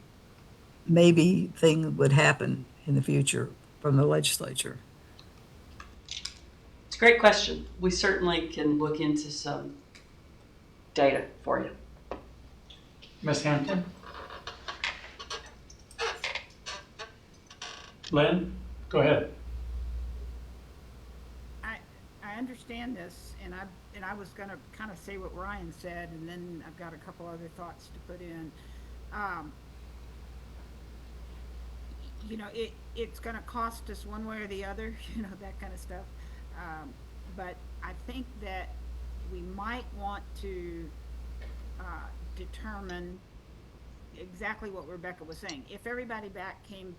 maybe thing would happen in the future from the legislature. It's a great question. We certainly can look into some data for you. Ms. Hampton? Lynn, go ahead. I understand this, and I was going to kind of say what Ryan said, and then I've got a couple other thoughts to put in. It's going to cost us one way or the other, that kind of stuff. But I think that we might want to determine exactly what Rebecca was saying. If everybody came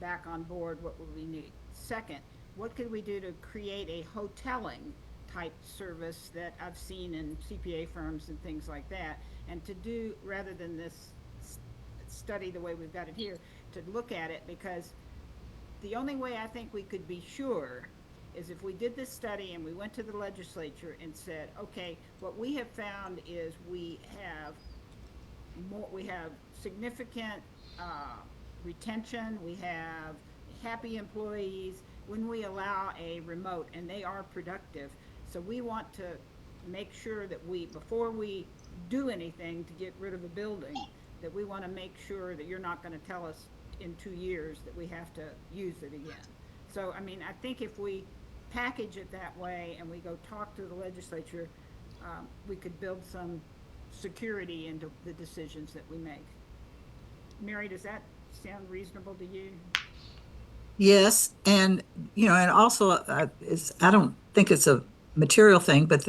back on board, what would we need? Second, what could we do to create a hoteling type service that I've seen in CPA firms and things like that, and to do, rather than this study the way we've got it here, to look at it, because the only way I think we could be sure is if we did this study and we went to the legislature and said, okay, what we have found is we have significant retention, we have happy employees when we allow a remote, and they are productive. So we want to make sure that before we do anything to get rid of a building, that we want to make sure that you're not going to tell us in 2 years that we have to use it again. So, I mean, I think if we package it that way and we go talk to the legislature, we could build some security into the decisions that we make. Mary, does that sound reasonable to you? Yes, and and also I don't think it's a material thing, but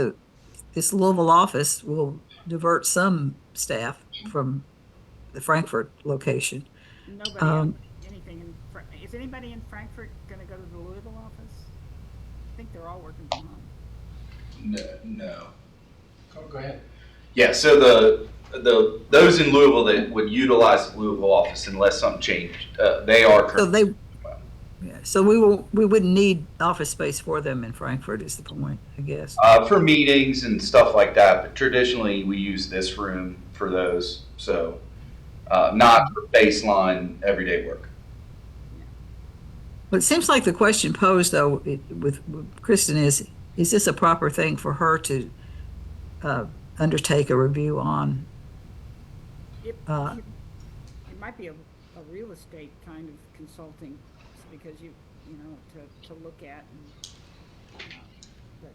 this Louisville office will divert some staff from the Frankfurt location. Nobody anything is anybody in Frankfurt going to go to the Louisville office? I think they're all working from home. No. Go ahead. Yeah, so those in Louisville that would utilize the Louisville office unless something changed, they are currently. So we wouldn't need office space for them in Frankfurt is the point, I guess. For meetings and stuff like that, but traditionally we use this room for those, so not for baseline everyday work. But it seems like the question posed, though, with Kristen is this a proper thing for her to undertake a review on? It might be a real estate kind of consulting, because to look at. But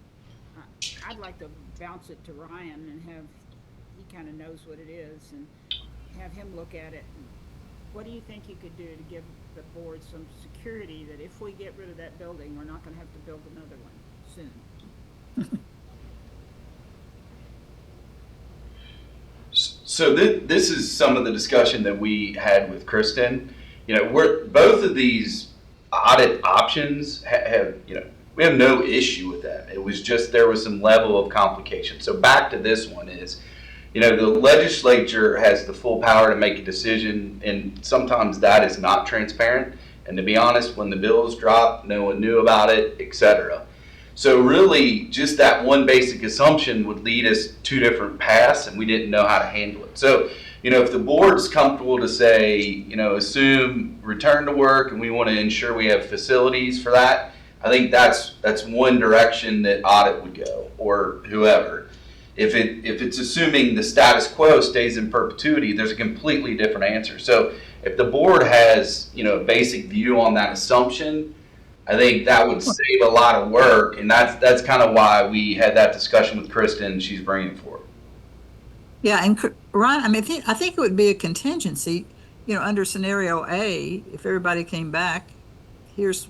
I'd like to bounce it to Ryan and he kind of knows what it is, and have him look at it. And what do you think you could do to give the board some security that if we get rid of that building, we're not going to have to build another one soon? So this is some of the discussion that we had with Kristen. Both of these audit options have We have no issue with them. It was just there was some level of complication. So back to this one is, the legislature has the full power to make a decision, and sometimes that is not transparent. And to be honest, when the bills dropped, no one knew about it, etc. So really, just that one basic assumption would lead us two different paths, and we didn't know how to handle it. So, if the board's comfortable to say, assume return to work, and we want to ensure we have facilities for that, I think that's one direction that audit would go, or whoever. If it's assuming the status quo stays in perpetuity, there's a completely different answer. So if the board has, a basic view on that assumption, I think that would save a lot of work, and that's kind of why we had that discussion with Kristen. She's bringing it forward. Yeah, and Ryan, I think it would be a contingency, under scenario A, if everybody came back, would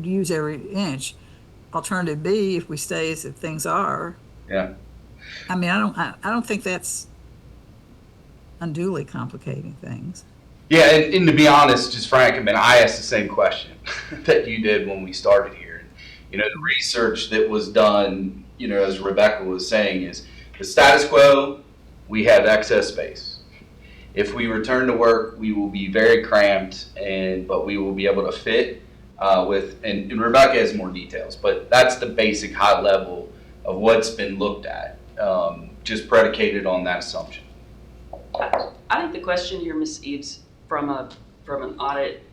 use every inch. Alternative B, if we stay as if things are. Yeah. I don't think that's unduly complicating things. Yeah, and to be honest, just frank, I asked the same question that you did when we started here. The research that was done, as Rebecca was saying, is the status quo, we have excess space. If we return to work, we will be very cramped, but we will be able to fit and Rebecca has more details, but that's the basic high level of what's been looked at, just predicated on that assumption. I think the question here, Ms. Eves, from an audit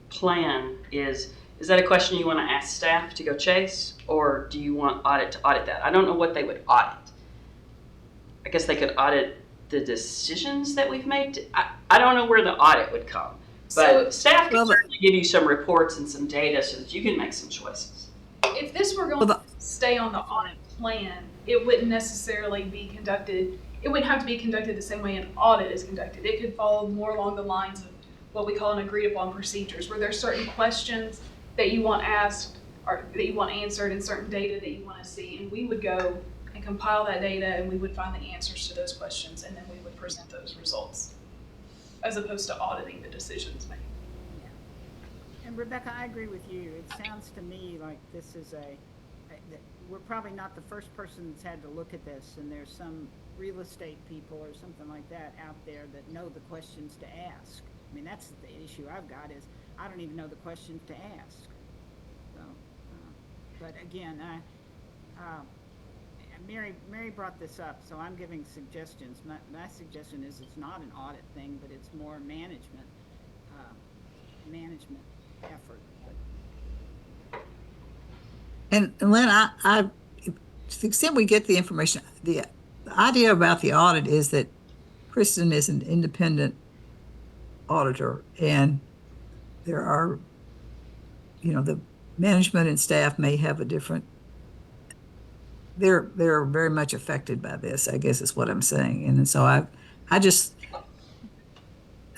plan is that a question you want to ask staff to go chase, or do you want audit to audit that? I don't know what they would audit. I guess they could audit the decisions that we've made. I don't know where the audit would come. But staff can certainly give you some reports and some data so that you can make some choices. If this were going to stay on the audit plan, it wouldn't necessarily be conducted. It wouldn't have to be conducted the same way an audit is conducted. It could follow more along the lines of what we call an agreed upon procedures, where there's certain questions that you want asked or that you want answered and certain data that you want to see. And we would go and compile that data, and we would find the answers to those questions, and then we would present those results, as opposed to auditing the decisions made. Yeah. And Rebecca, I agree with you. It sounds to me like this is we're probably not the first person that's had to look at this, and there's some real estate people or something like that out there that know the questions to ask. That's the issue I've got is I don't even know the questions to ask. So, but again, Mary brought this up, so I'm giving suggestions. My suggestion is it's not an audit thing, but it's more management effort. And Lynn, to the extent we get the information, the idea about the audit is that Kristen is an independent auditor, and there are, the management and staff may have a different. They're very much affected by this, I guess is what I'm saying. And so I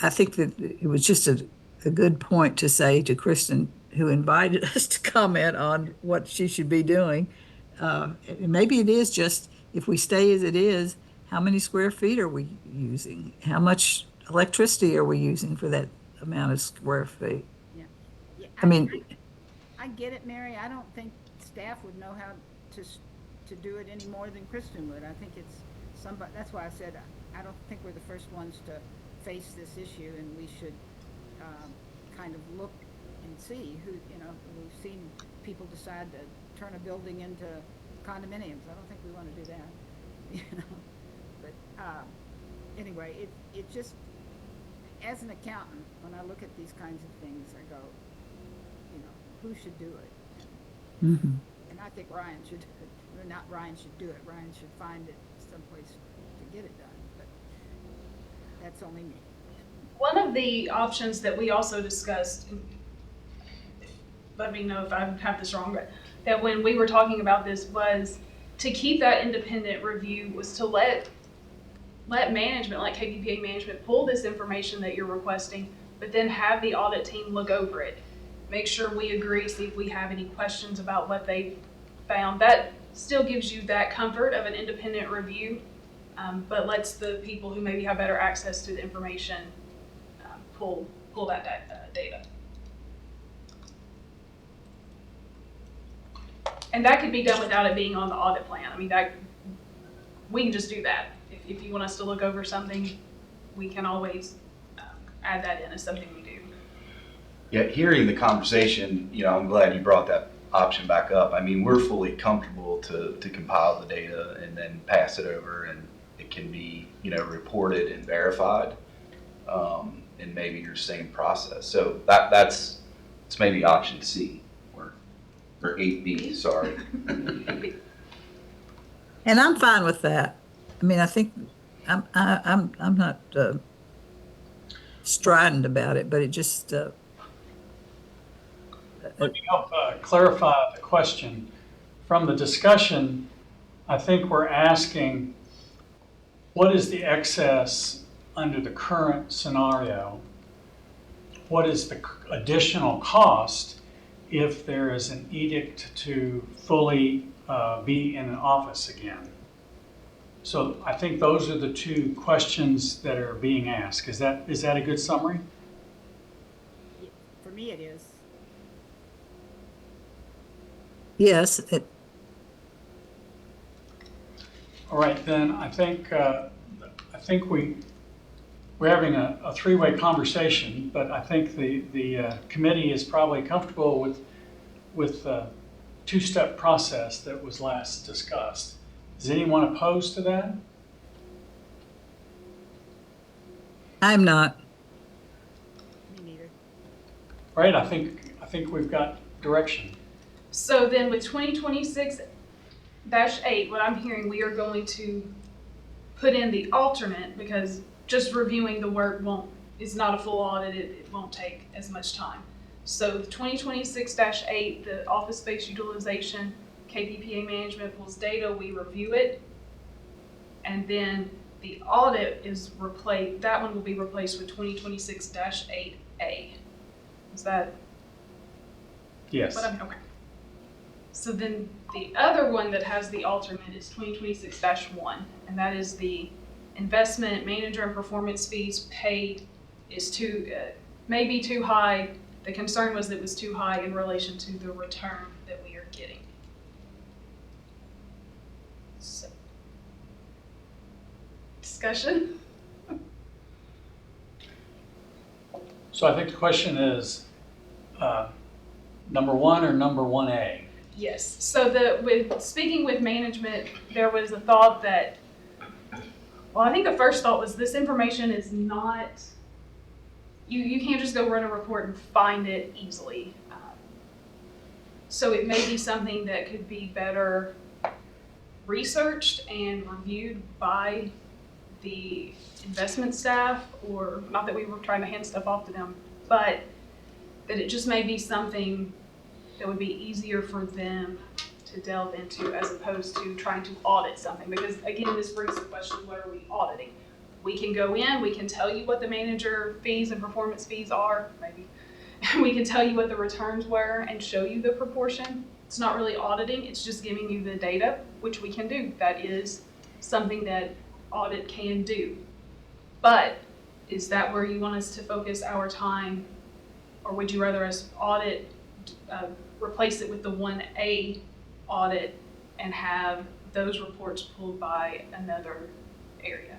think that it was just a good point to say to Kristen, who invited us to comment on what she should be doing. Maybe it is just, if we stay as it is, how many square feet are we using? How much electricity are we using for that amount of square feet? Yeah. I get it, Mary. I don't think staff would know how to do it any more than Kristen would. I think it's somebody. That's why I said I don't think we're the first ones to face this issue, and we should kind of look and see who. We've seen people decide to turn a building into condominiums. I don't think we want to do that. But anyway, it just, as an accountant, when I look at these kinds of things, I go, who should do it? Mm-hmm. And I think Ryan should. Or not Ryan should do it. Ryan should find it someplace to get it done. But that's only me. One of the options that we also discussed, let me know if I have this wrong, but that when we were talking about this was to keep that independent review, was to let management, like KPPA management, pull this information that you're requesting, but then have the audit team look over it. Make sure we agree, see if we have any questions about what they found. That still gives you that comfort of an independent review, but lets the people who maybe have better access to the information pull that data. And that could be done without it being on the audit plan. I mean, we can just do that. If you want us to look over something, we can always add that in as something we do. Yeah, hearing the conversation, I'm glad you brought that option back up. I mean, we're fully comfortable to compile the data and then pass it over, and it can be, reported and verified in maybe your same process. So that's maybe option C or 8B, sorry. And I'm fine with that. I mean, I think I'm not strident about it, but it just. Let me help clarify the question. From the discussion, I think we're asking, what is the excess under the current scenario? What is the additional cost if there is an edict to fully be in an office again? So I think those are the two questions that are being asked. Is that a good summary? For me, it is. Yes. All right, then I think we're having a three-way conversation, but I think the committee is probably comfortable with the two-step process that was last discussed. Is anyone opposed to that? I'm not. Me neither. All right, I think we've got direction. So then with 2026-8, what I'm hearing, we are going to put in the alternate, because just reviewing the work is not a full audit. It won't take as much time. So 2026-8, the office space utilization, KPPA management pulls data, we review it, and then the audit is replaced. That one will be replaced with 2026-8A. Is that? Yes. Okay. So then the other one that has the alternate is 2026-1, and that is the investment manager and performance fees paid is may be too high. The concern was that it was too high in relation to the return that we are getting. So, discussion? So I think the question is number 1 or number 1A? Yes. So with speaking with management, there was a thought that, well, I think the first thought was this information is not, you can't just go run a report and find it easily. So it may be something that could be better researched and reviewed by the investment staff, or not that we were trying to hand stuff off to them, but that it just may be something that would be easier for them to delve into as opposed to trying to audit something. Because again, this brings the question, what are we auditing? We can go in, we can tell you what the manager fees and performance fees are, maybe. We can tell you what the returns were and show you the proportion. It's not really auditing, it's just giving you the data, which we can do. That is something that audit can do. But is that where you want us to focus our time? Or would you rather us audit, replace it with the 1A audit and have those reports pulled by another area?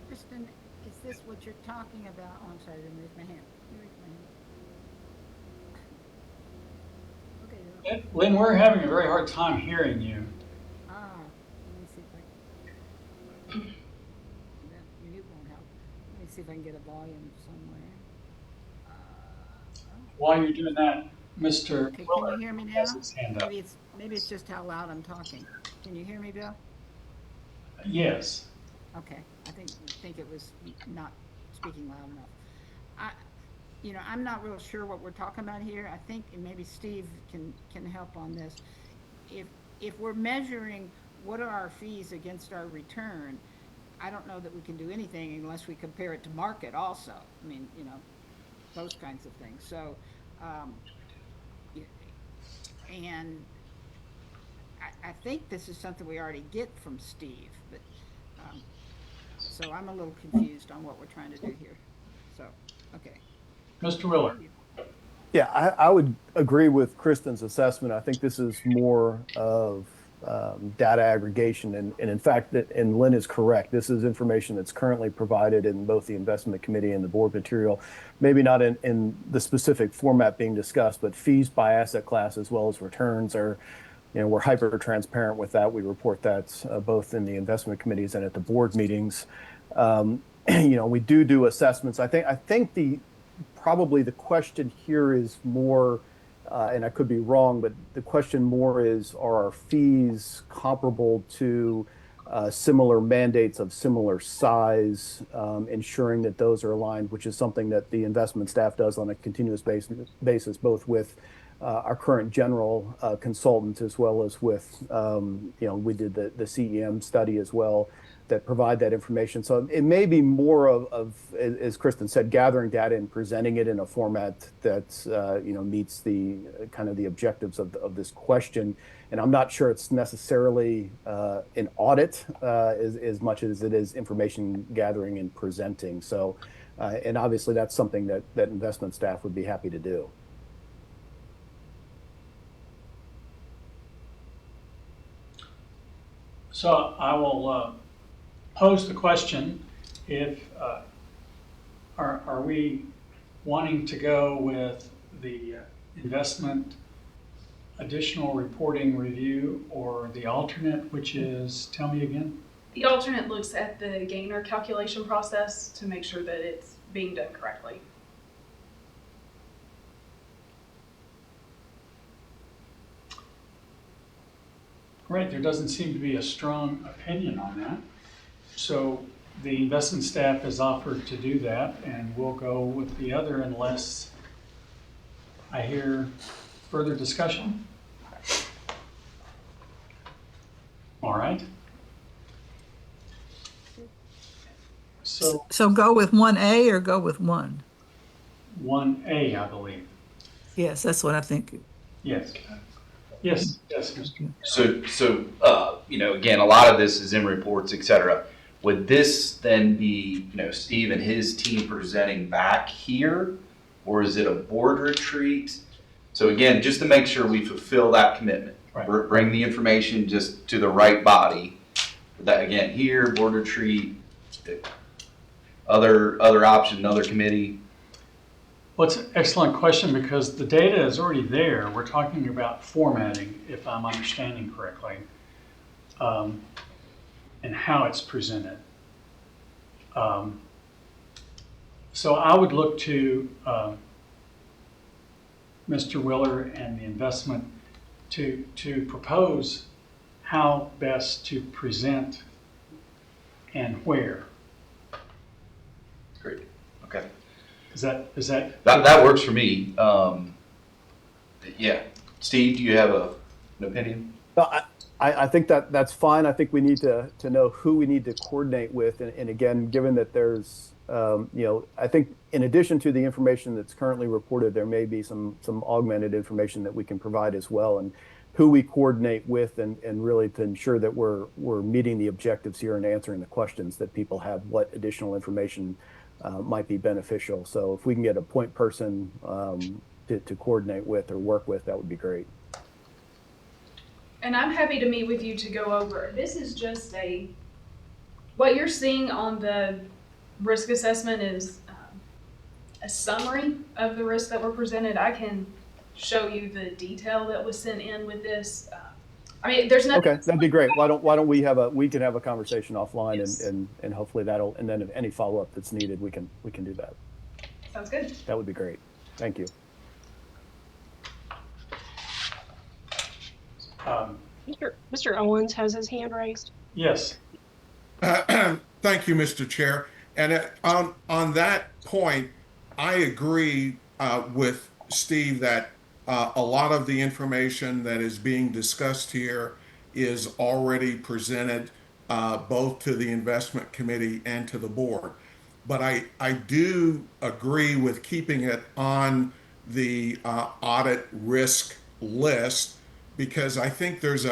Kristen, is this what you're talking about? Oh, I'm sorry, I didn't raise my hand. You raised my hand. Okay. Lynn, we're having a very hard time hearing you. Let me see if I that mute won't help. Let me see if I can get a volume somewhere. While you're doing that, Mr. Okay, can Willard you hear me now? has his hand up. Maybe it's just how loud I'm talking. Can you hear me, Bill? Yes. Okay, I think it was not speaking loud enough. I'm not real sure what we're talking about here. I think, and maybe Steve can help on this. If we're measuring what are our fees against our return, I don't know that we can do anything unless we compare it to market also. I mean, those kinds of things. So, and I think this is something we already get from Steve, but so I'm a little confused on what we're trying to do here. So, okay. Mr. Willard. Yeah, I would agree with Kristen's assessment. I think this is more of data aggregation. And in fact, and Lynn is correct, this is information that's currently provided in both the investment committee and the board material, maybe not in the specific format being discussed, but fees by asset class as well as returns are, we're hyper transparent with that. We report that both in the investment committees and at the board meetings. We do assessments. I think probably the question here is more, and I could be wrong, but the question more is, are our fees comparable to similar mandates of similar size, ensuring that those are aligned, which is something that the investment staff does on a continuous basis, both with our current general consultant as well as with, we did the CEM study as well that provide that information. So it may be more of, as Kristen said, gathering data and presenting it in a format that meets the kind of the objectives of this question. And I'm not sure it's necessarily an audit as much as it is information gathering and presenting. So, and obviously that's something that investment staff would be happy to do. So I will pose the question, if are we wanting to go with the investment additional reporting review or the alternate, which is, tell me again? The alternate looks at the gainer calculation process to make sure that it's being done correctly. Right, there doesn't seem to be a strong opinion on that. So the investment staff has offered to do that, and we'll go with the other unless I hear further discussion. All right. So go with 1A or go with 1? 1A, I believe. Yes, that's what I think. Yes. Yes, Mr. So again, a lot of this is in reports, et cetera. Would this then be, Steve and his team presenting back here, or is it a board retreat? So again, just to make sure we fulfill that commitment, right. Bring the information just to the right body. That again, here, board retreat, other option, another committee. Well, it's an excellent question because the data is already there. We're talking about formatting, if I'm understanding correctly, and how it's presented. So I would look to Mr. Willer and the investment to propose how best to present and where. Great. Okay. Is that That works for me. Yeah. Steve, do you have an opinion? Well, I think that's fine. I think we need to know who we need to coordinate with. And again, given that there's, I think in addition to the information that's currently reported, there may be some augmented information that we can provide as well, and who we coordinate with and really to ensure that we're meeting the objectives here and answering the questions that people have, what additional information might be beneficial. So if we can get a point person to coordinate with or work with, that would be great. And I'm happy to meet with you to go over. This is just what you're seeing on the risk assessment is a summary of the risks that were presented. I can show you the detail that was sent in with this. There's nothing. Okay, that'd be great. Why don't we can have a conversation offline, Yes. and hopefully and then if any follow-up that's needed, we can do that. Sounds good. That would be great. Thank you. Mr. Owens has his hand raised. Yes. Thank you, Mr. Chair. And on that point, I agree with Steve that a lot of the information that is being discussed here is already presented both to the investment committee and to the board. But I do agree with keeping it on the audit risk list, because I think there's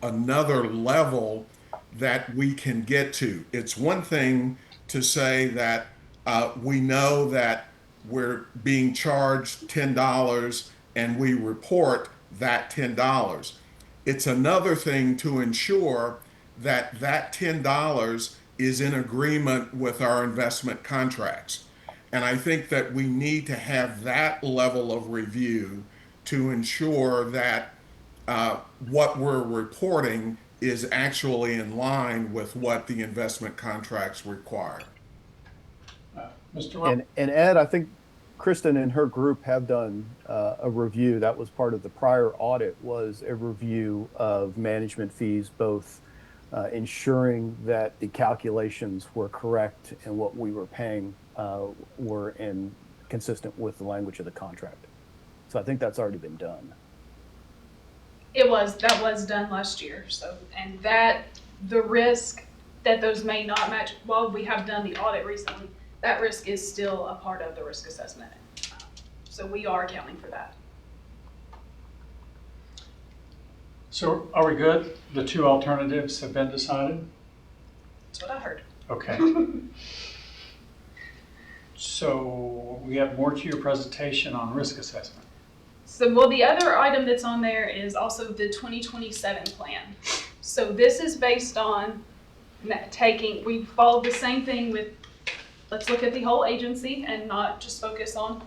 another level that we can get to. It's one thing to say that we know that we're being charged $10 and we report that $10. It's another thing to ensure that that $10 is in agreement with our investment contracts. And I think that we need to have that level of review to ensure that what we're reporting is actually in line with what the investment contracts require. Mr. Well, And Ed, I think Kristen and her group have done a review. That was part of the prior audit, was a review of management fees, both ensuring that the calculations were correct and what we were paying were consistent with the language of the contract. So I think that's already been done. That was done last year. So, and that, the risk that those may not match, while we have done the audit recently, that risk is still a part of the risk assessment. So we are accounting for that. so are we good? The two alternatives have been decided? That's what I heard. Okay. So we have more to your presentation on risk assessment. So, well, the other item that's on there is also the 2027 plan. So this is based on we followed the same thing with, let's look at the whole agency and not just focus on,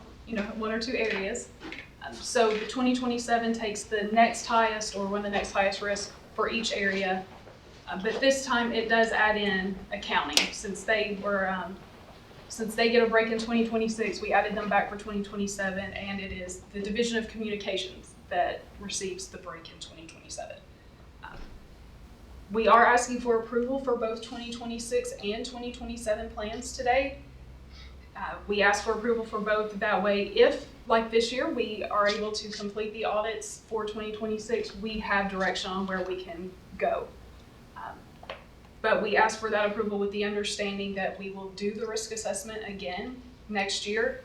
one or two areas. So the 2027 takes the next highest or one of the next highest risk for each area. But this time it does add in accounting since they get a break in 2026, we added them back for 2027, and it is the Division of Communications that receives the break in 2027. We are asking for approval for both 2026 and 2027 plans today. We ask for approval for both. That way, if, like this year, we are able to complete the audits for 2026, we have direction on where we can go. But we ask for that approval with the understanding that we will do the risk assessment again next year.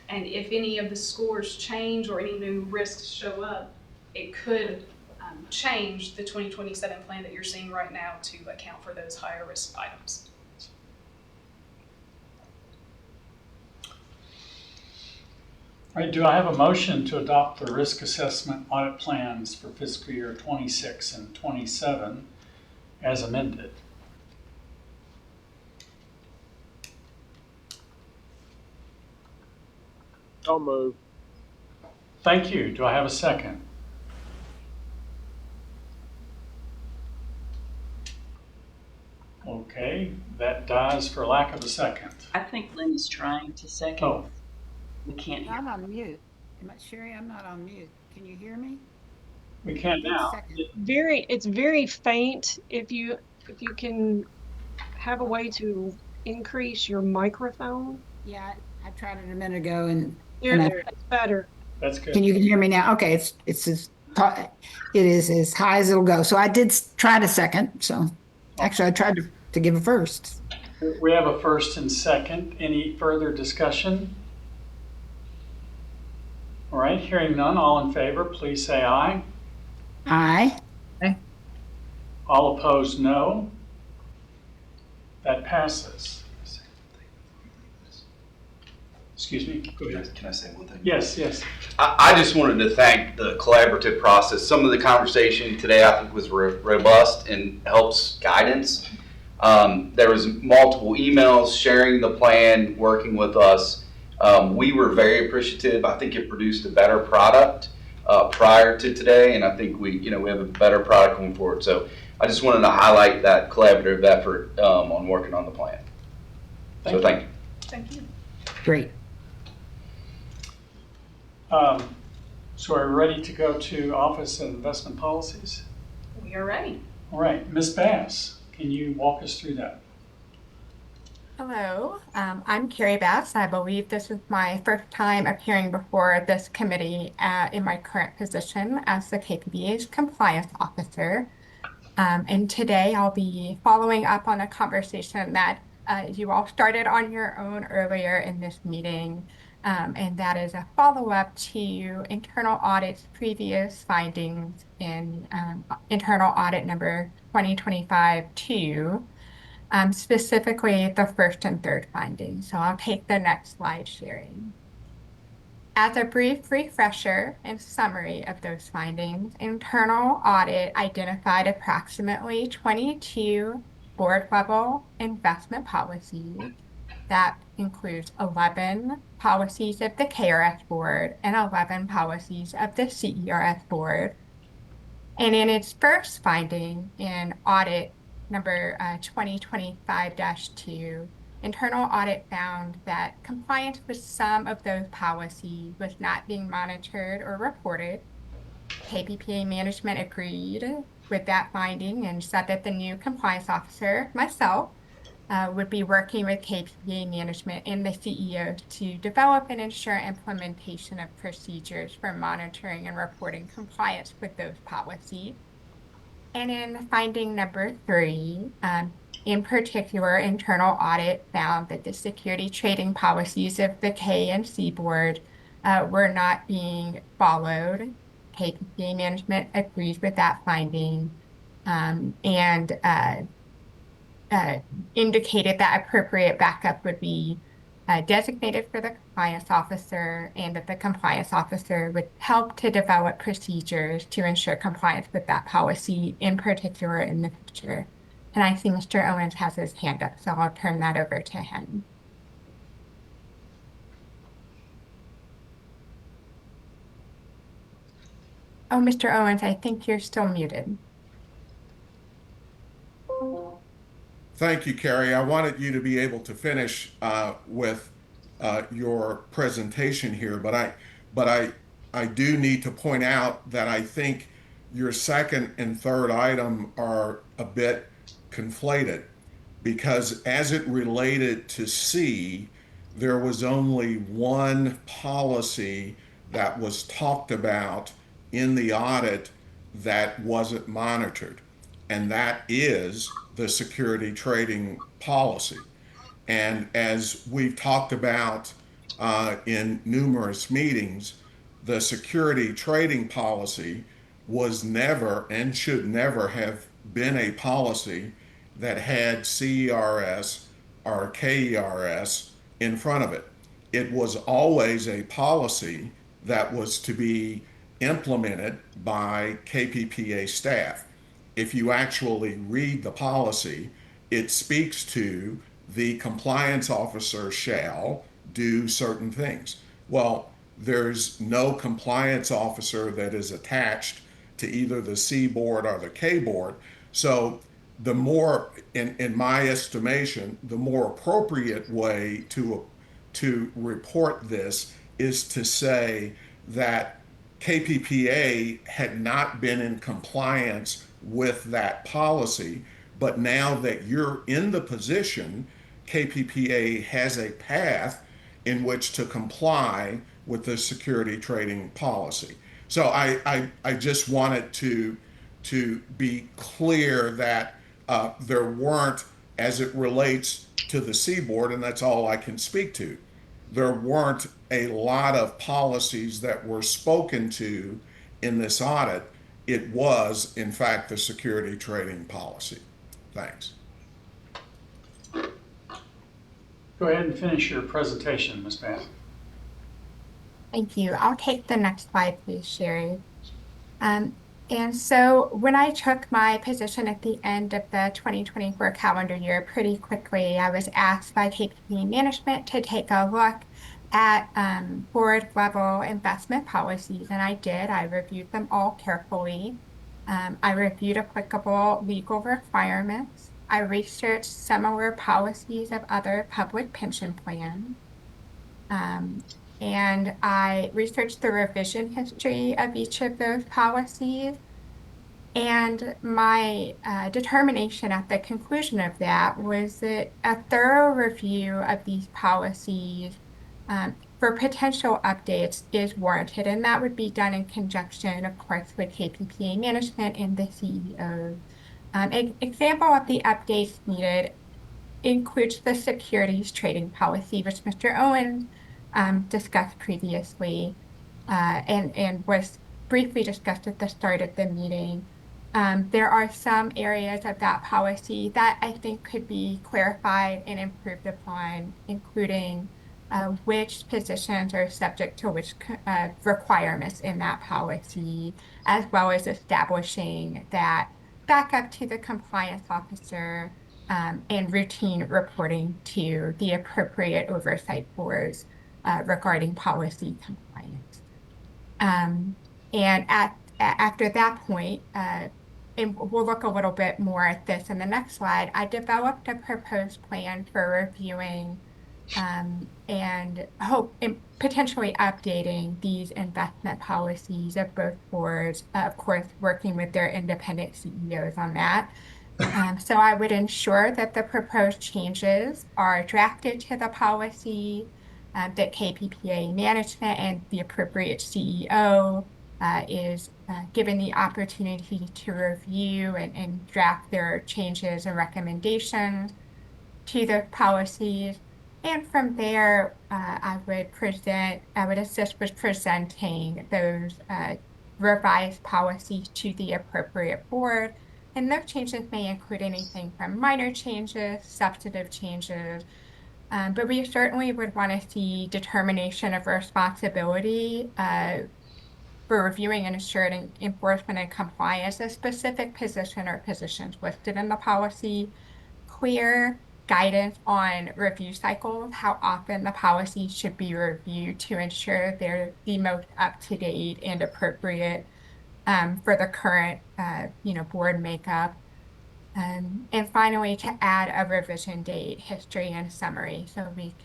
And if any of the scores change or any new risks show up, it could change the 2027 plan that you're seeing right now to account for those higher risk items. All right, do I have a motion to adopt the risk assessment audit plans for fiscal year 26 and 27 as amended? I'll move. Thank you. Do I have a second? Okay, that dies for lack of a second. I think Lynn is trying to second. Oh, We can't hear. I'm on mute. Sherry, I'm not on mute. Can you hear me? we can't now. It's very faint. If you can have a way to increase your microphone. Yeah, I tried it a minute ago and It's better. That's good. can you hear me now? Okay, it is as high as it'll go. So I did try to second. So actually I tried to give a first. We have a first and second. Any further discussion? All right, hearing none, all in favor, please say aye. Aye. All opposed, no. That passes. Excuse me, go ahead. Can I say one thing? Yes, yes. I just wanted to thank the collaborative process. Some of the conversation today I think was robust and helps guidance. There was multiple emails sharing the plan, working with us. We were very appreciative. I think it produced a better product prior to today, and I think we have a better product going forward. So I just wanted to highlight that collaborative effort on working on the plan. Thank you. Thank you. Great. So are we ready to go to Office of Investment Policies? We are ready. All right, Ms. Bass, can you walk us through that? Hello, I'm Carrie Bass. I believe this is my first time appearing before this committee in my current position as the KPPA's compliance officer. And today I'll be following up on a conversation that you all started on your own earlier in this meeting. And that is a follow-up to internal audit's previous findings in internal audit number 2025-2. Specifically the first and third findings. So I'll take the next slide, sharing. As a brief refresher and summary of those findings, internal audit identified approximately 22 board-level investment policies. That includes 11 policies of the KRS board and 11 policies of the CERS board. And in its first finding in audit number 2025-2, internal audit found that compliance with some of those policies was not being monitored or reported. KPPA management agreed with that finding and said that the new compliance officer, myself, would be working with KPPA management and the CEO to develop and ensure implementation of procedures for monitoring and reporting compliance with those policies. And in finding number 3, in particular, internal audit found that the security trading policies of the K and C board were not being followed. KPPA management agrees with that finding and indicated that appropriate backup would be designated for the compliance officer and that the compliance officer would help to develop procedures to ensure compliance with that policy, in particular in the future. And I see Mr. Owens has his hand up, so I'll turn that over to him. Oh, Mr. Owens, I think you're still muted. Thank you, Carrie. I wanted you to be able to finish with your presentation here, but I do need to point out that I think your second and third item are a bit conflated, because as it related to C, there was only one policy that was talked about in the audit that wasn't monitored, and that is the security trading policy. And as we've talked about in numerous meetings, the security trading policy was never and should never have been a policy that had CERS or KERS in front of it. It was always a policy that was to be implemented by KPPA staff. If you actually read the policy, it speaks to the compliance officer shall do certain things. Well, there's no compliance officer that is attached to either the C board or the K board. So the more, in my estimation, the more appropriate way to report this is to say that KPPA had not been in compliance with that policy, but now that you're in the position, KPPA has a path in which to comply with the security trading policy. So I just wanted to be clear that there weren't, as it relates to the C board, and that's all I can speak to, there weren't a lot of policies that were spoken to in this audit. It was, in fact, the security trading policy. Thanks. Go ahead and finish your presentation, Ms. Bass. Thank you. I'll take the next slide, please, Sherry. And so when I took my position at the end of the 2024 calendar year, pretty quickly, I was asked by KPP management to take a look at board level investment policies, and I did. I reviewed them all carefully. I reviewed applicable legal requirements. I researched similar policies of other public pension plans. And I researched the revision history of each of those policies. And my determination at the conclusion of that was that a thorough review of these policies for potential updates is warranted. And that would be done in conjunction, of course, with KPPA management and the CEO. An example of the updates needed includes the securities trading policy, which Mr. Owens discussed previously and was briefly discussed at the start of the meeting. There are some areas of that policy that I think could be clarified and improved upon, including which positions are subject to which requirements in that policy, as well as establishing that backup to the compliance officer and routine reporting to the appropriate oversight boards regarding policy compliance. And after that point, and we'll look a little bit more at this in the next slide, I developed a proposed plan for reviewing and potentially updating these investment policies of both boards, of course, working with their independent CEOs on that. So I would ensure that the proposed changes are drafted to the policy, that KPPA management and the appropriate CEO is given the opportunity to review and draft their changes and recommendations to the policies. And from there, I would assist with presenting those revised policies to the appropriate board. And those changes may include anything from minor changes, substantive changes, but we certainly would want to see determination of responsibility for reviewing and ensuring enforcement and compliance, a specific position or positions listed in the policy, clear guidance on review cycles, how often the policy should be reviewed to ensure they're the most up-to-date and appropriate for the current board makeup. And finally, to add a revision date, history, and summary.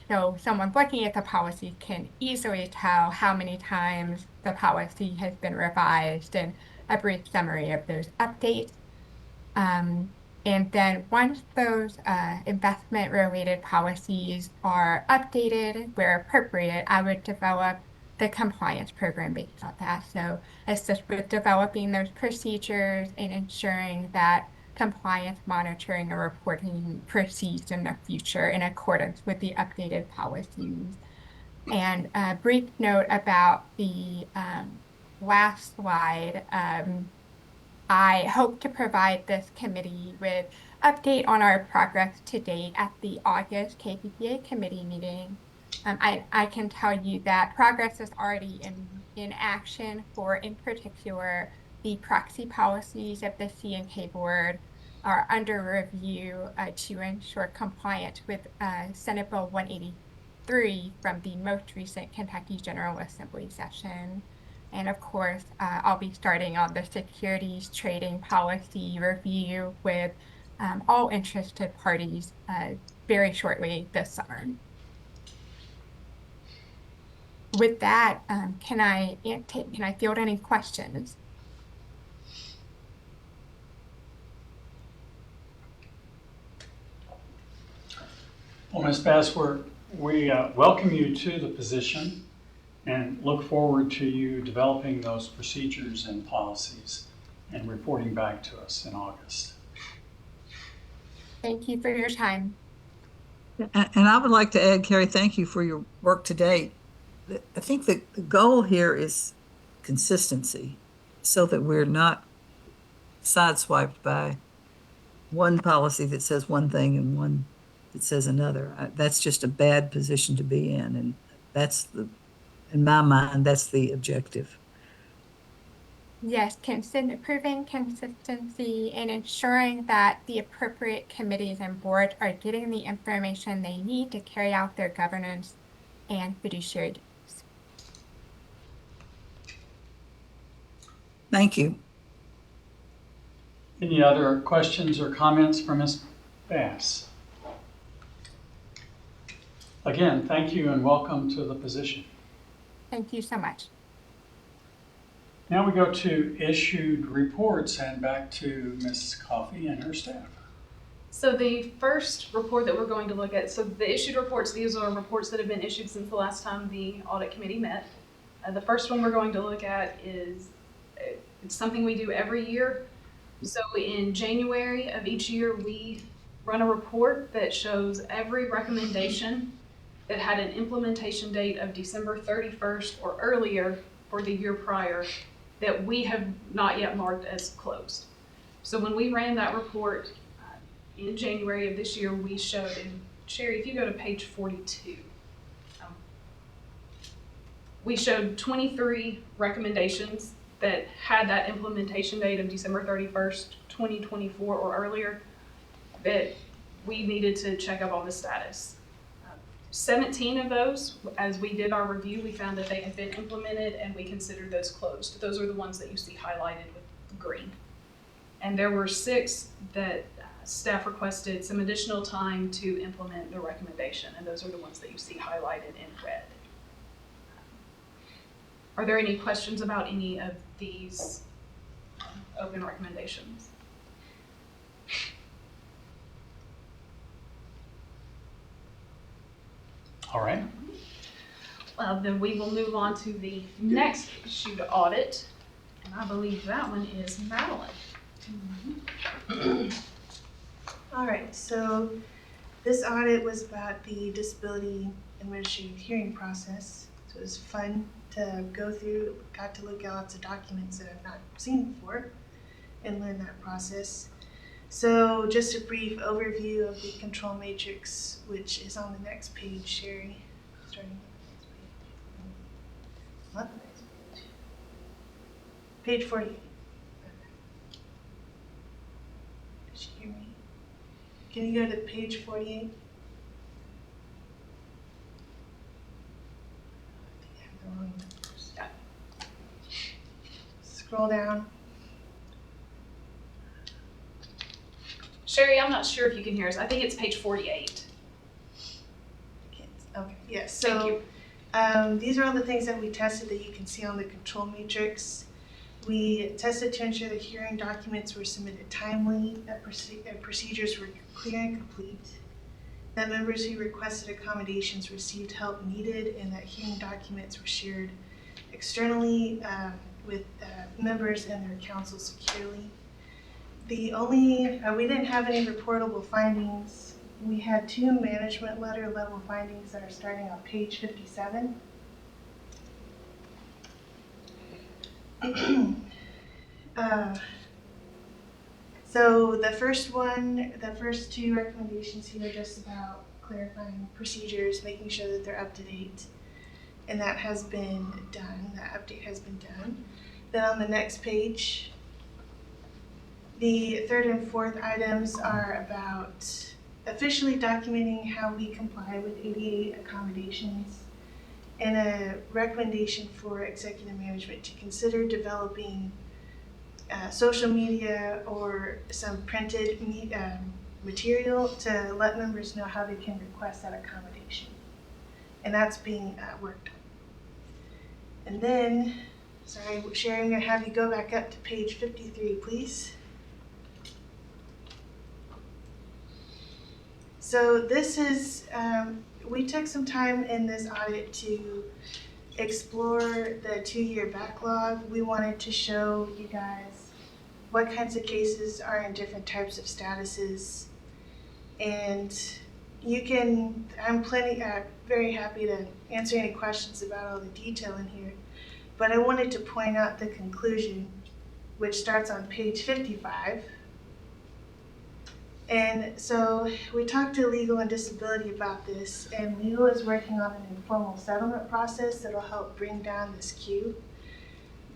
So someone looking at the policy can easily tell how many times the policy has been revised and a brief summary of those updates. And then once those investment-related policies are updated where appropriate, I would develop the compliance program based on that. So assist with developing those procedures and ensuring that compliance monitoring and reporting proceeds in the future in accordance with the updated policies. And a brief note about the last slide. I hope to provide this committee with update on our progress to date at the August KPPA committee meeting. I can tell you that progress is already in action for, in particular, the proxy policies of the C&K board are under review to ensure compliance with Senate Bill 183 from the most recent Kentucky General Assembly session. And of course, I'll be starting on the securities trading policy review with all interested parties very shortly this summer. With that, can I field any questions? Well, Ms. Bass, we welcome you to the position and look forward to you developing those procedures and policies and reporting back to us in August. Thank you for your time. And I would like to add, Carrie, thank you for your work to date. I think the goal here is consistency so that we're not sideswiped by one policy that says one thing and one that says another. That's just a bad position to be in. And that's in my mind, that's the objective. Yes, proving consistency and ensuring that the appropriate committees and boards are getting the information they need to carry out their governance and fiduciary duties. Thank you. Any other questions or comments from Ms. Bass? Again, thank you and welcome to the position. Thank you so much. Now we go to issued reports and back to Ms. Coffey and her staff. So the first report that we're going to look at, so the issued reports, these are reports that have been issued since the last time the audit committee met. The first one we're going to look at is, it's something we do every year. So in January of each year, we run a report that shows every recommendation that had an implementation date of December 31st or earlier for the year prior that we have not yet marked as closed. So when we ran that report in January of this year, we showed, and Sherry, if you go to page 42, We showed 23 recommendations that had that implementation date of December 31st, 2024 or earlier, that we needed to check up on the status. 17 of those, as we did our review, we found that they had been implemented and we considered those closed. Those are the ones that you see highlighted with green. And there were 6 that staff requested some additional time to implement the recommendation, and those are the ones that you see highlighted in red. Are there any questions about any of these open recommendations? All right. Then we will move on to the next issue to audit, and I believe that one is Madeline. All right, so this audit was about the disability administrative hearing process. So it was fun to go through, got to look at lots of documents that I've not seen before and learn that process. So just a brief overview of the control matrix, which is on the next page, Sherry. Starting with the next page. Not the next page. Page 48. Did you hear me? Can you go to page 48? I have the wrong numbers. Scroll down. Sherry, I'm not sure if you can hear us. I think it's page 48. Okay, yes, so these are all the things that we tested that you can see on the control matrix. We tested to ensure that hearing documents were submitted timely, that procedures were clear and complete, that members who requested accommodations received help needed, and that hearing documents were shared externally with members and their counsel securely. The only, we didn't have any reportable findings. We had 2 management letter level findings that are starting on page 57. So the first one, the first 2 recommendations here are just about clarifying procedures, making sure that they're up to date. And that has been done, that update has been done. Then on the next page, the 3rd and 4th items are about officially documenting how we comply with ADA accommodations and a recommendation for executive management to consider developing social media or some printed material to let members know how they can request that accommodation. And that's being worked on. And then, sorry, Sherry, I'm going to have you go back up to page 53, please. So this is, we took some time in this audit to explore the 2-year backlog. We wanted to show you guys what kinds of cases are in different types of statuses. And you can, I'm very happy to answer any questions about all the detail in here. But I wanted to point out the conclusion, which starts on page 55. And so we talked to Legal and Disability about this, and Legal is working on an informal settlement process that'll help bring down this queue.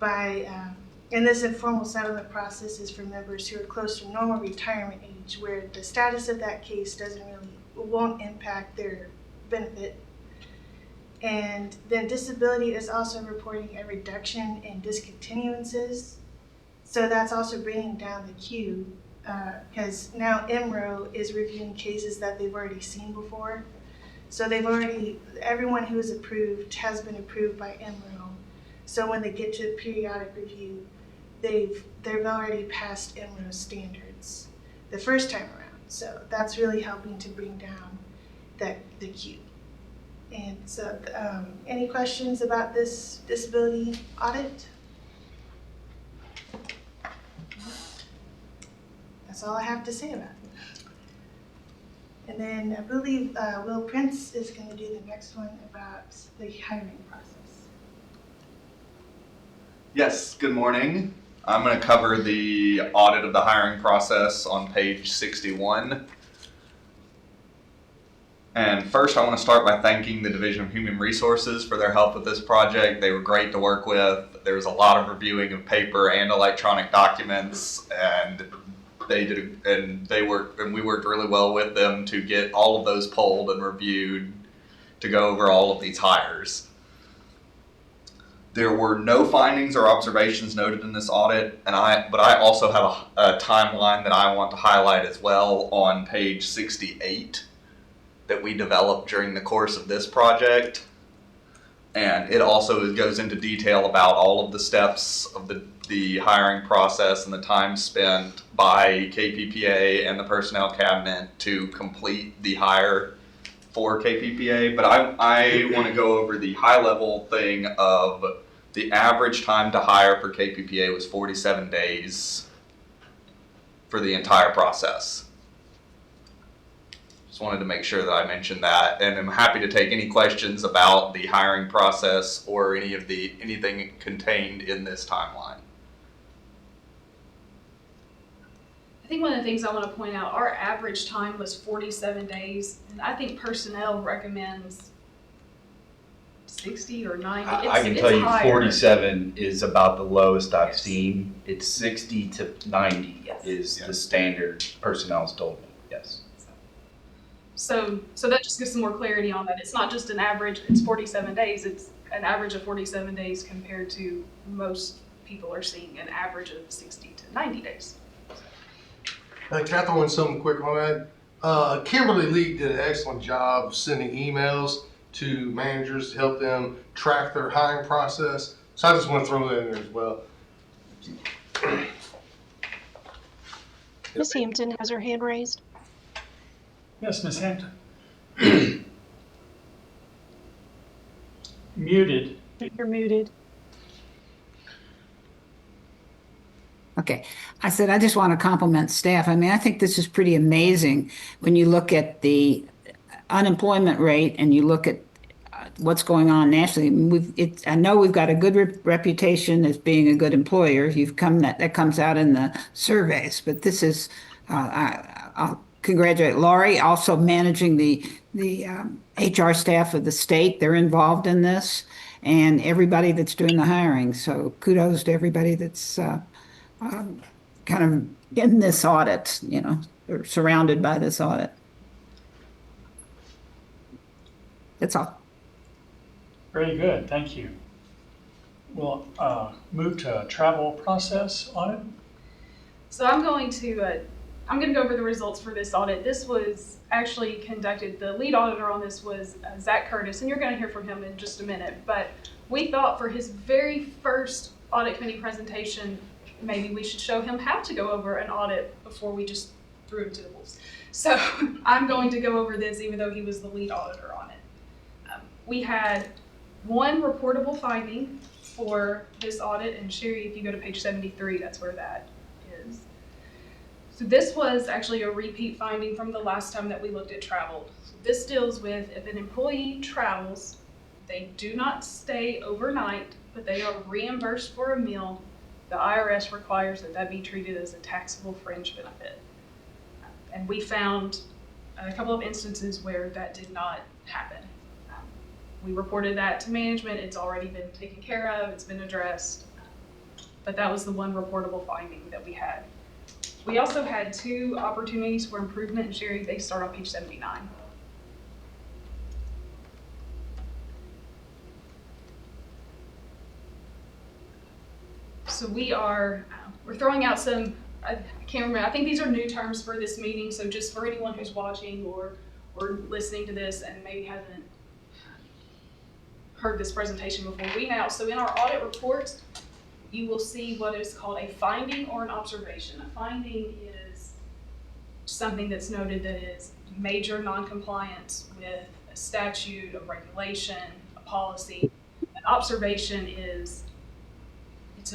And this informal settlement process is for members who are close to normal retirement age, where the status of that case won't impact their benefit. And then disability is also reporting a reduction in discontinuances. So that's also bringing down the queue. Because now MRO is reviewing cases that they've already seen before. So everyone who is approved has been approved by MRO. So when they get to periodic review, they've already passed MRO standards the first time around. So that's really helping to bring down the queue. And so any questions about this disability audit? That's all I have to say about it. And then I believe Will Prince is going to do the next one about the hiring process. Yes, good morning. I'm going to cover the audit of the hiring process on page 61. And first, I want to start by thanking the Division of Human Resources for their help with this project. They were great to work with. There was a lot of reviewing of paper and electronic documents, and we worked really well with them to get all of those polled and reviewed to go over all of these hires. There were no findings or observations noted in this audit, but I also have a timeline that I want to highlight as well on page 68 that we developed during the course of this project. And it also goes into detail about all of the steps of the hiring process and the time spent by KPPA and the personnel cabinet to complete the hire for KPPA. But I want to go over the high level thing of the average time to hire for KPPA was 47 days for the entire process. Just wanted to make sure that I mentioned that, and I'm happy to take any questions about the hiring process or anything contained in this timeline. I think one of the things I want to point out, our average time was 47 days, and I think personnel recommends 60 or 90. I can tell you higher. 47 is about the lowest I've seen. It's 60 to 90 is the standard personnel's told me. Yes. So that just gives some more clarity on that. It's not just an average, it's 47 days. It's an average of 47 days compared to most people are seeing an average of 60 to 90 days. Can I throw in something quick on that? Kimberly Lee did an excellent job sending emails to managers to help them track their hiring process. So I just want to throw that in there as well. Ms. Hampton has her hand raised. Yes, Ms. Hampton. Muted. You're muted. Okay. I said, I just want to compliment staff. I mean, I think this is pretty amazing when you look at the unemployment rate and you look at what's going on nationally. I know we've got a good reputation as being a good employer. That comes out in the surveys, but this is, I'll congratulate Laurie, also managing the HR staff of the state. They're involved in this, and everybody that's doing the hiring. So kudos to everybody that's kind of in this audit, or surrounded by this audit. That's all. Very good, thank you. We'll move to travel process audit. So I'm going to go over the results for this audit. This was actually conducted, the lead auditor on this was Zach Curtis, and you're going to hear from him in just a minute. But we thought for his very first audit committee presentation, maybe we should show him how to go over an audit before we just threw him to the wolves. So I'm going to go over this even though he was the lead auditor on it. We had one reportable finding for this audit, and Sherry, if you go to page 73, that's where that is. So this was actually a repeat finding from the last time that we looked at travel. So this deals with if an employee travels, they do not stay overnight, but they are reimbursed for a meal, the IRS requires that be treated as a taxable fringe benefit. And we found a couple of instances where that did not happen. We reported that to management. It's already been taken care of. It's been addressed. But that was the one reportable finding that we had. We also had 2 opportunities for improvement, and Sherry, they start on page 79. So we're throwing out some, I can't remember, I think these are new terms for this meeting, so just for anyone who's watching or listening to this and maybe hasn't heard this presentation before, so in our audit reports, you will see what is called a finding or an observation. A finding is something that's noted that is major noncompliance with a statute, a regulation, a policy. An observation is, it's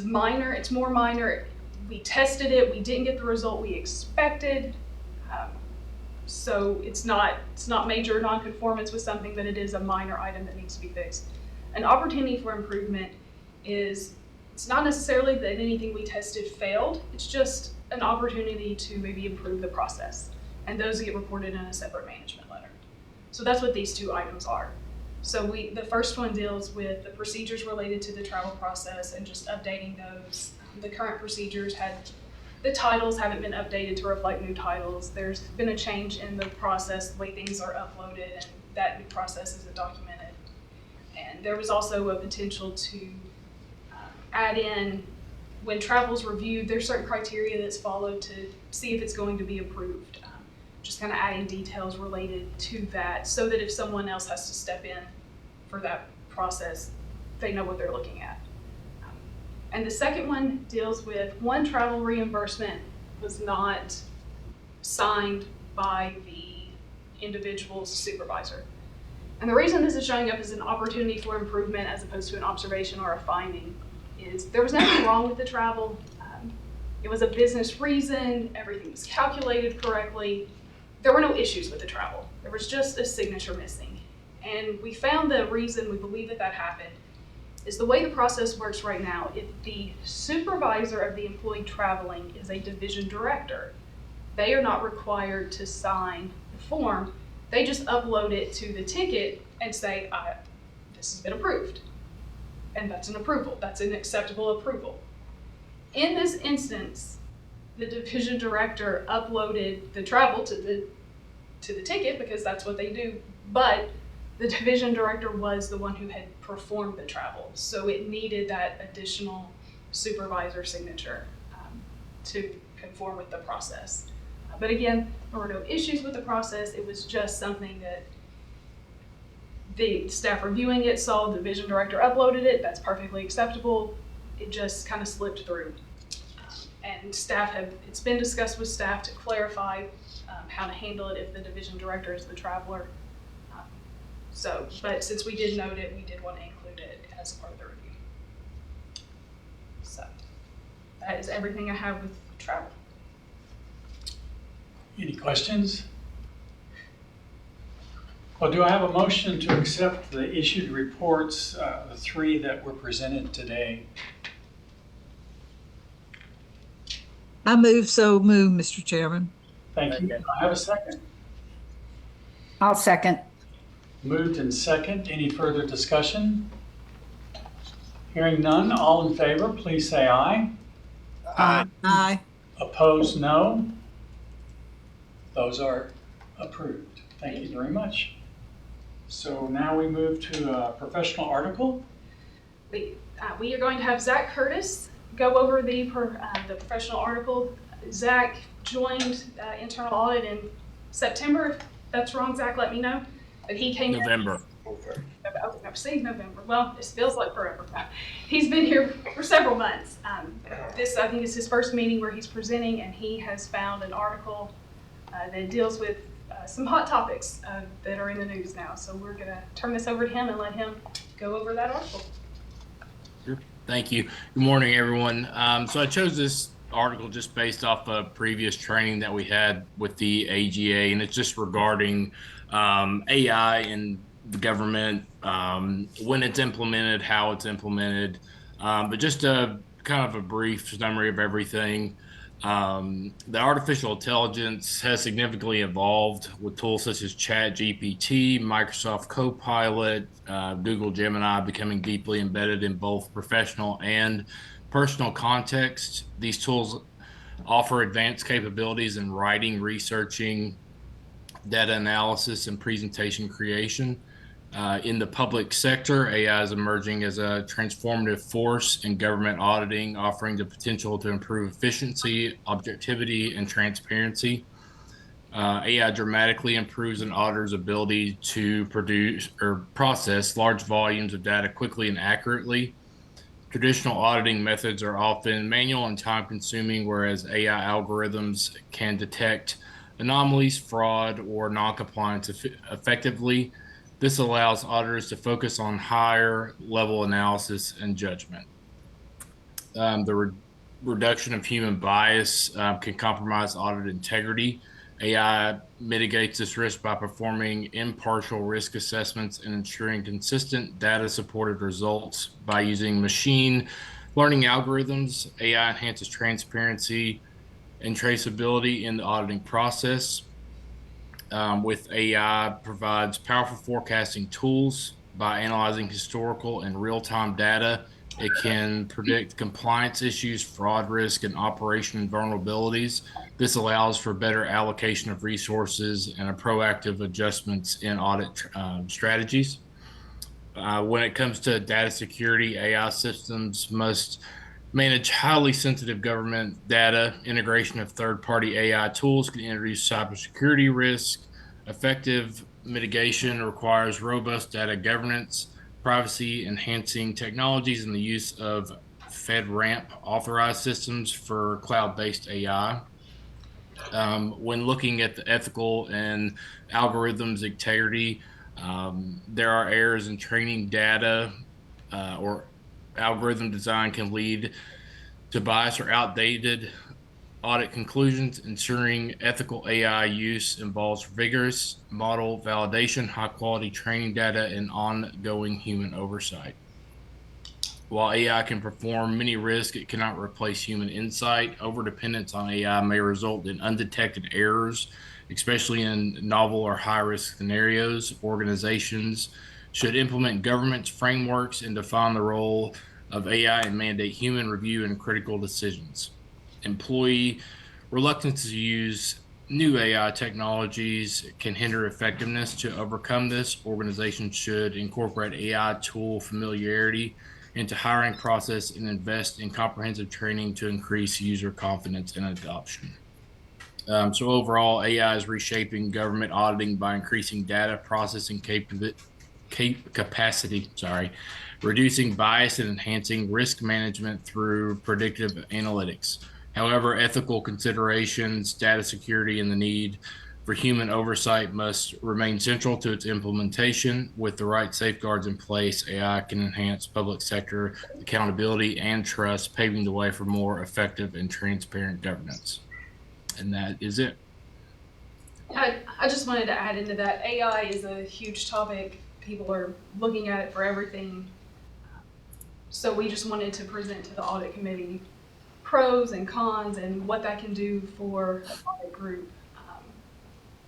more minor. We tested it, we didn't get the result we expected. So it's not major nonconformance with something, but it is a minor item that needs to be fixed. An opportunity for improvement is, it's not necessarily that anything we tested failed, it's just an opportunity to maybe improve the process. And those get reported in a separate management letter. So that's what these two items are. So the first one deals with the procedures related to the travel process and just updating those. The current procedures the titles haven't been updated to reflect new titles. There's been a change in the process, the way things are uploaded, and that new process is documented. And there was also a potential to add in, when travel's reviewed, there's certain criteria that's followed to see if it's going to be approved. Just kind of adding details related to that so that if someone else has to step in for that process, they know what they're looking at. And the second one deals with one travel reimbursement was not signed by the individual's supervisor. And the reason this is showing up as an opportunity for improvement as opposed to an observation or a finding is there was nothing wrong with the travel. It was a business reason, everything was calculated correctly. There were no issues with the travel. There was just a signature missing. And we found the reason we believe that happened is the way the process works right now. If the supervisor of the employee traveling is a division director, they are not required to sign the form. They just upload it to the ticket and say, this has been approved. And that's an approval. That's an acceptable approval. In this instance, the division director uploaded the travel to the ticket because that's what they do, but the division director was the one who had performed the travel, so it needed that additional supervisor signature to conform with the process. But again, there were no issues with the process. It was just something that the staff reviewing it saw the division director uploaded it. That's perfectly acceptable. It just kind of slipped through. And it's been discussed with staff to clarify how to handle it if the division director is the traveler. But since we did note it, we did want to include it as part of the review. So that is everything I have with travel. Any questions? Well, do I have a motion to accept the issued reports, the three that were presented today? I move, Mr. Chairman. Thank you. I have a second. I'll second. Moved and second. Any further discussion? Hearing none, all in favor, please say aye. Aye. Aye. Opposed, no. Those are approved. Thank you very much. So now we move to a professional article. We are going to have Zach Curtis go over the professional article. Zach joined internal audit in September. If that's wrong, Zach, let me know. But he came November. November. Well, it feels like forever. He's been here for several months. This, I think, is his first meeting where he's presenting, and he has found an article that deals with some hot topics that are in the news now. So we're going to turn this over to him and let him go over that article. Sure. Thank you. Good morning, everyone. So I chose this article just based off of previous training that we had with the AGA, and it's just regarding AI in the government, when it's implemented, how it's implemented, but just a kind of a brief summary of everything. The artificial intelligence has significantly evolved with tools such as ChatGPT, Microsoft Copilot, Google Gemini becoming deeply embedded in both professional and personal contexts. These tools offer advanced capabilities in writing, researching, data analysis, and presentation creation. In the public sector, AI is emerging as a transformative force in government auditing, offering the potential to improve efficiency, objectivity, and transparency. AI dramatically improves an auditor's ability to produce or process large volumes of data quickly and accurately. Traditional auditing methods are often manual and time-consuming, whereas AI algorithms can detect anomalies, fraud, or non-compliance effectively. This allows auditors to focus on higher level analysis and judgment. The reduction of human bias can compromise audit integrity. AI mitigates this risk by performing impartial risk assessments and ensuring consistent data-supported results. By using machine learning algorithms, AI enhances transparency and traceability in the auditing process. with AI provides powerful forecasting tools by analyzing historical and real-time data. It can predict compliance issues, fraud risk, and operation vulnerabilities. This allows for better allocation of resources and a proactive adjustments in audit strategies. When it comes to data security, AI systems must manage highly sensitive government data. Integration of third-party AI tools can introduce cybersecurity risk. Effective mitigation requires robust data governance, privacy-enhancing technologies, and the use of FedRAMP authorized systems for cloud-based AI. When looking at the ethical and algorithms integrity, there are errors in training data or algorithm design can lead to bias or outdated audit conclusions. Ensuring ethical AI use involves rigorous model validation, high quality training data, and ongoing human oversight. While AI can perform many risks, it cannot replace human insight. Overdependence on AI may result in undetected errors, especially in novel or high-risk scenarios. Organizations should implement governance frameworks and define the role of AI and mandate human review in critical decisions. Employee reluctance to use new AI technologies can hinder effectiveness. To overcome this, organizations should incorporate AI tool familiarity into hiring process and invest in comprehensive training to increase user confidence and adoption. So overall, AI is reshaping government auditing by increasing data processing capacity, reducing bias and enhancing risk management through predictive analytics. However, ethical considerations, data security, and the need for human oversight must remain central to its implementation. With the right safeguards in place, AI can enhance public sector accountability and trust, paving the way for more effective and transparent governance. And that is it. I just wanted to add into that. AI is a huge topic. People are looking at it for everything. So we just wanted to present to the audit committee pros and cons and what that can do for the audit group.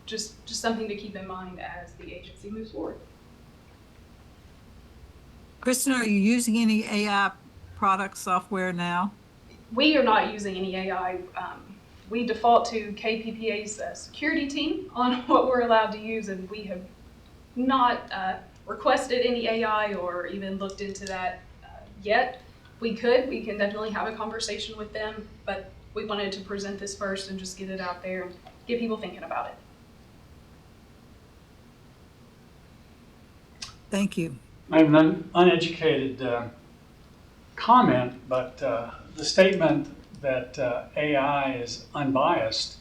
Just something to keep in mind as the agency moves forward. Kristen, are you using any AI product software now? We are not using any AI. We default to KPPA's security team on what we're allowed to use, and we have not requested any AI or even looked into that yet. We can definitely have a conversation with them, but we wanted to present this first and just get it out there and get people thinking about it. Thank you. I have an uneducated comment, but the statement that AI is unbiased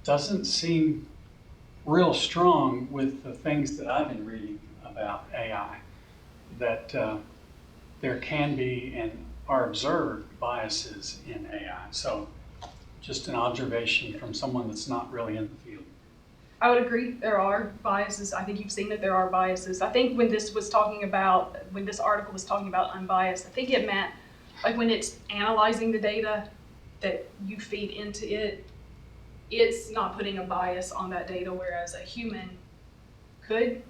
doesn't seem real strong with the things that I've been reading about AI, that there can be and are observed biases in AI. So just an observation from someone that's not really in the field. I would agree, there are biases. I think you've seen that there are biases. I think when this article was talking about unbiased, I think it meant like when it's analyzing the data that you feed into it, it's not putting a bias on that data, whereas a human could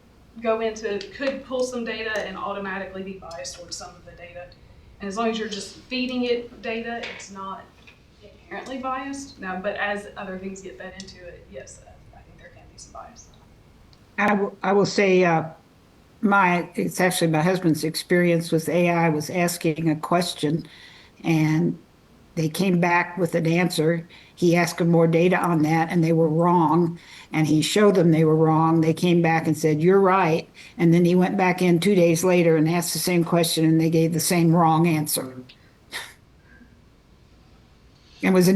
pull some data and automatically be biased towards some of the data. And as long as you're just feeding it data, it's not inherently biased. Now, but as other things get fed into it, yes, I think there can be some bias. I will say it's actually my husband's experience with AI was asking a question and they came back with an answer. He asked them more data on that and they were wrong. And he showed them they were wrong. They came back and said, "You're right." And then he went back in 2 days later and asked the same question and they gave the same wrong answer. He wanted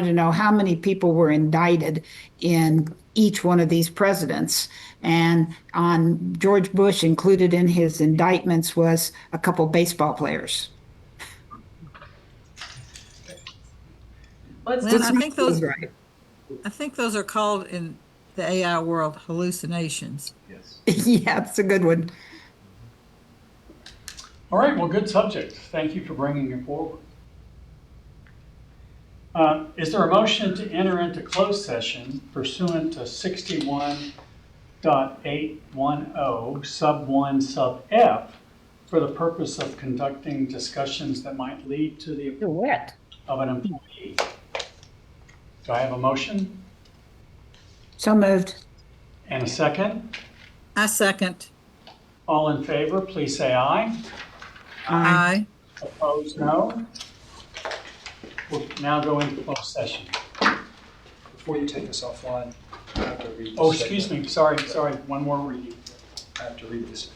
to know how many people were indicted in each one of these presidents. And on George Bush, included in his indictments was a couple baseball players. Lynn, I think those are called in the AI world hallucinations. Yes. Yeah, it's a good one. All right, well, good subject. Thank you for bringing it forward. Is there a motion to enter into closed session pursuant to 61.810 sub 1 sub F for the purpose of conducting discussions that might lead to the appointment of an employee? Do I have a motion? So moved. And a second? I second. All in favor, please say aye. Aye. Opposed, no. We'll now go into closed session. Before you take us offline, I have to read this. Oh, excuse me, sorry, one more reading. I have to read this.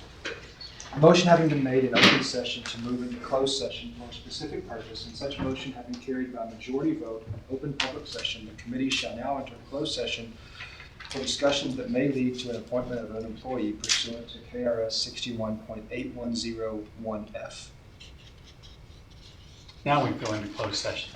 A motion having been made in open session to move into closed session for a specific purpose, and such motion having carried by majority vote in open public session, the committee shall now enter closed session for discussions that may lead to an appointment of an employee pursuant to KRS 61.8101F. Now we go into closed session.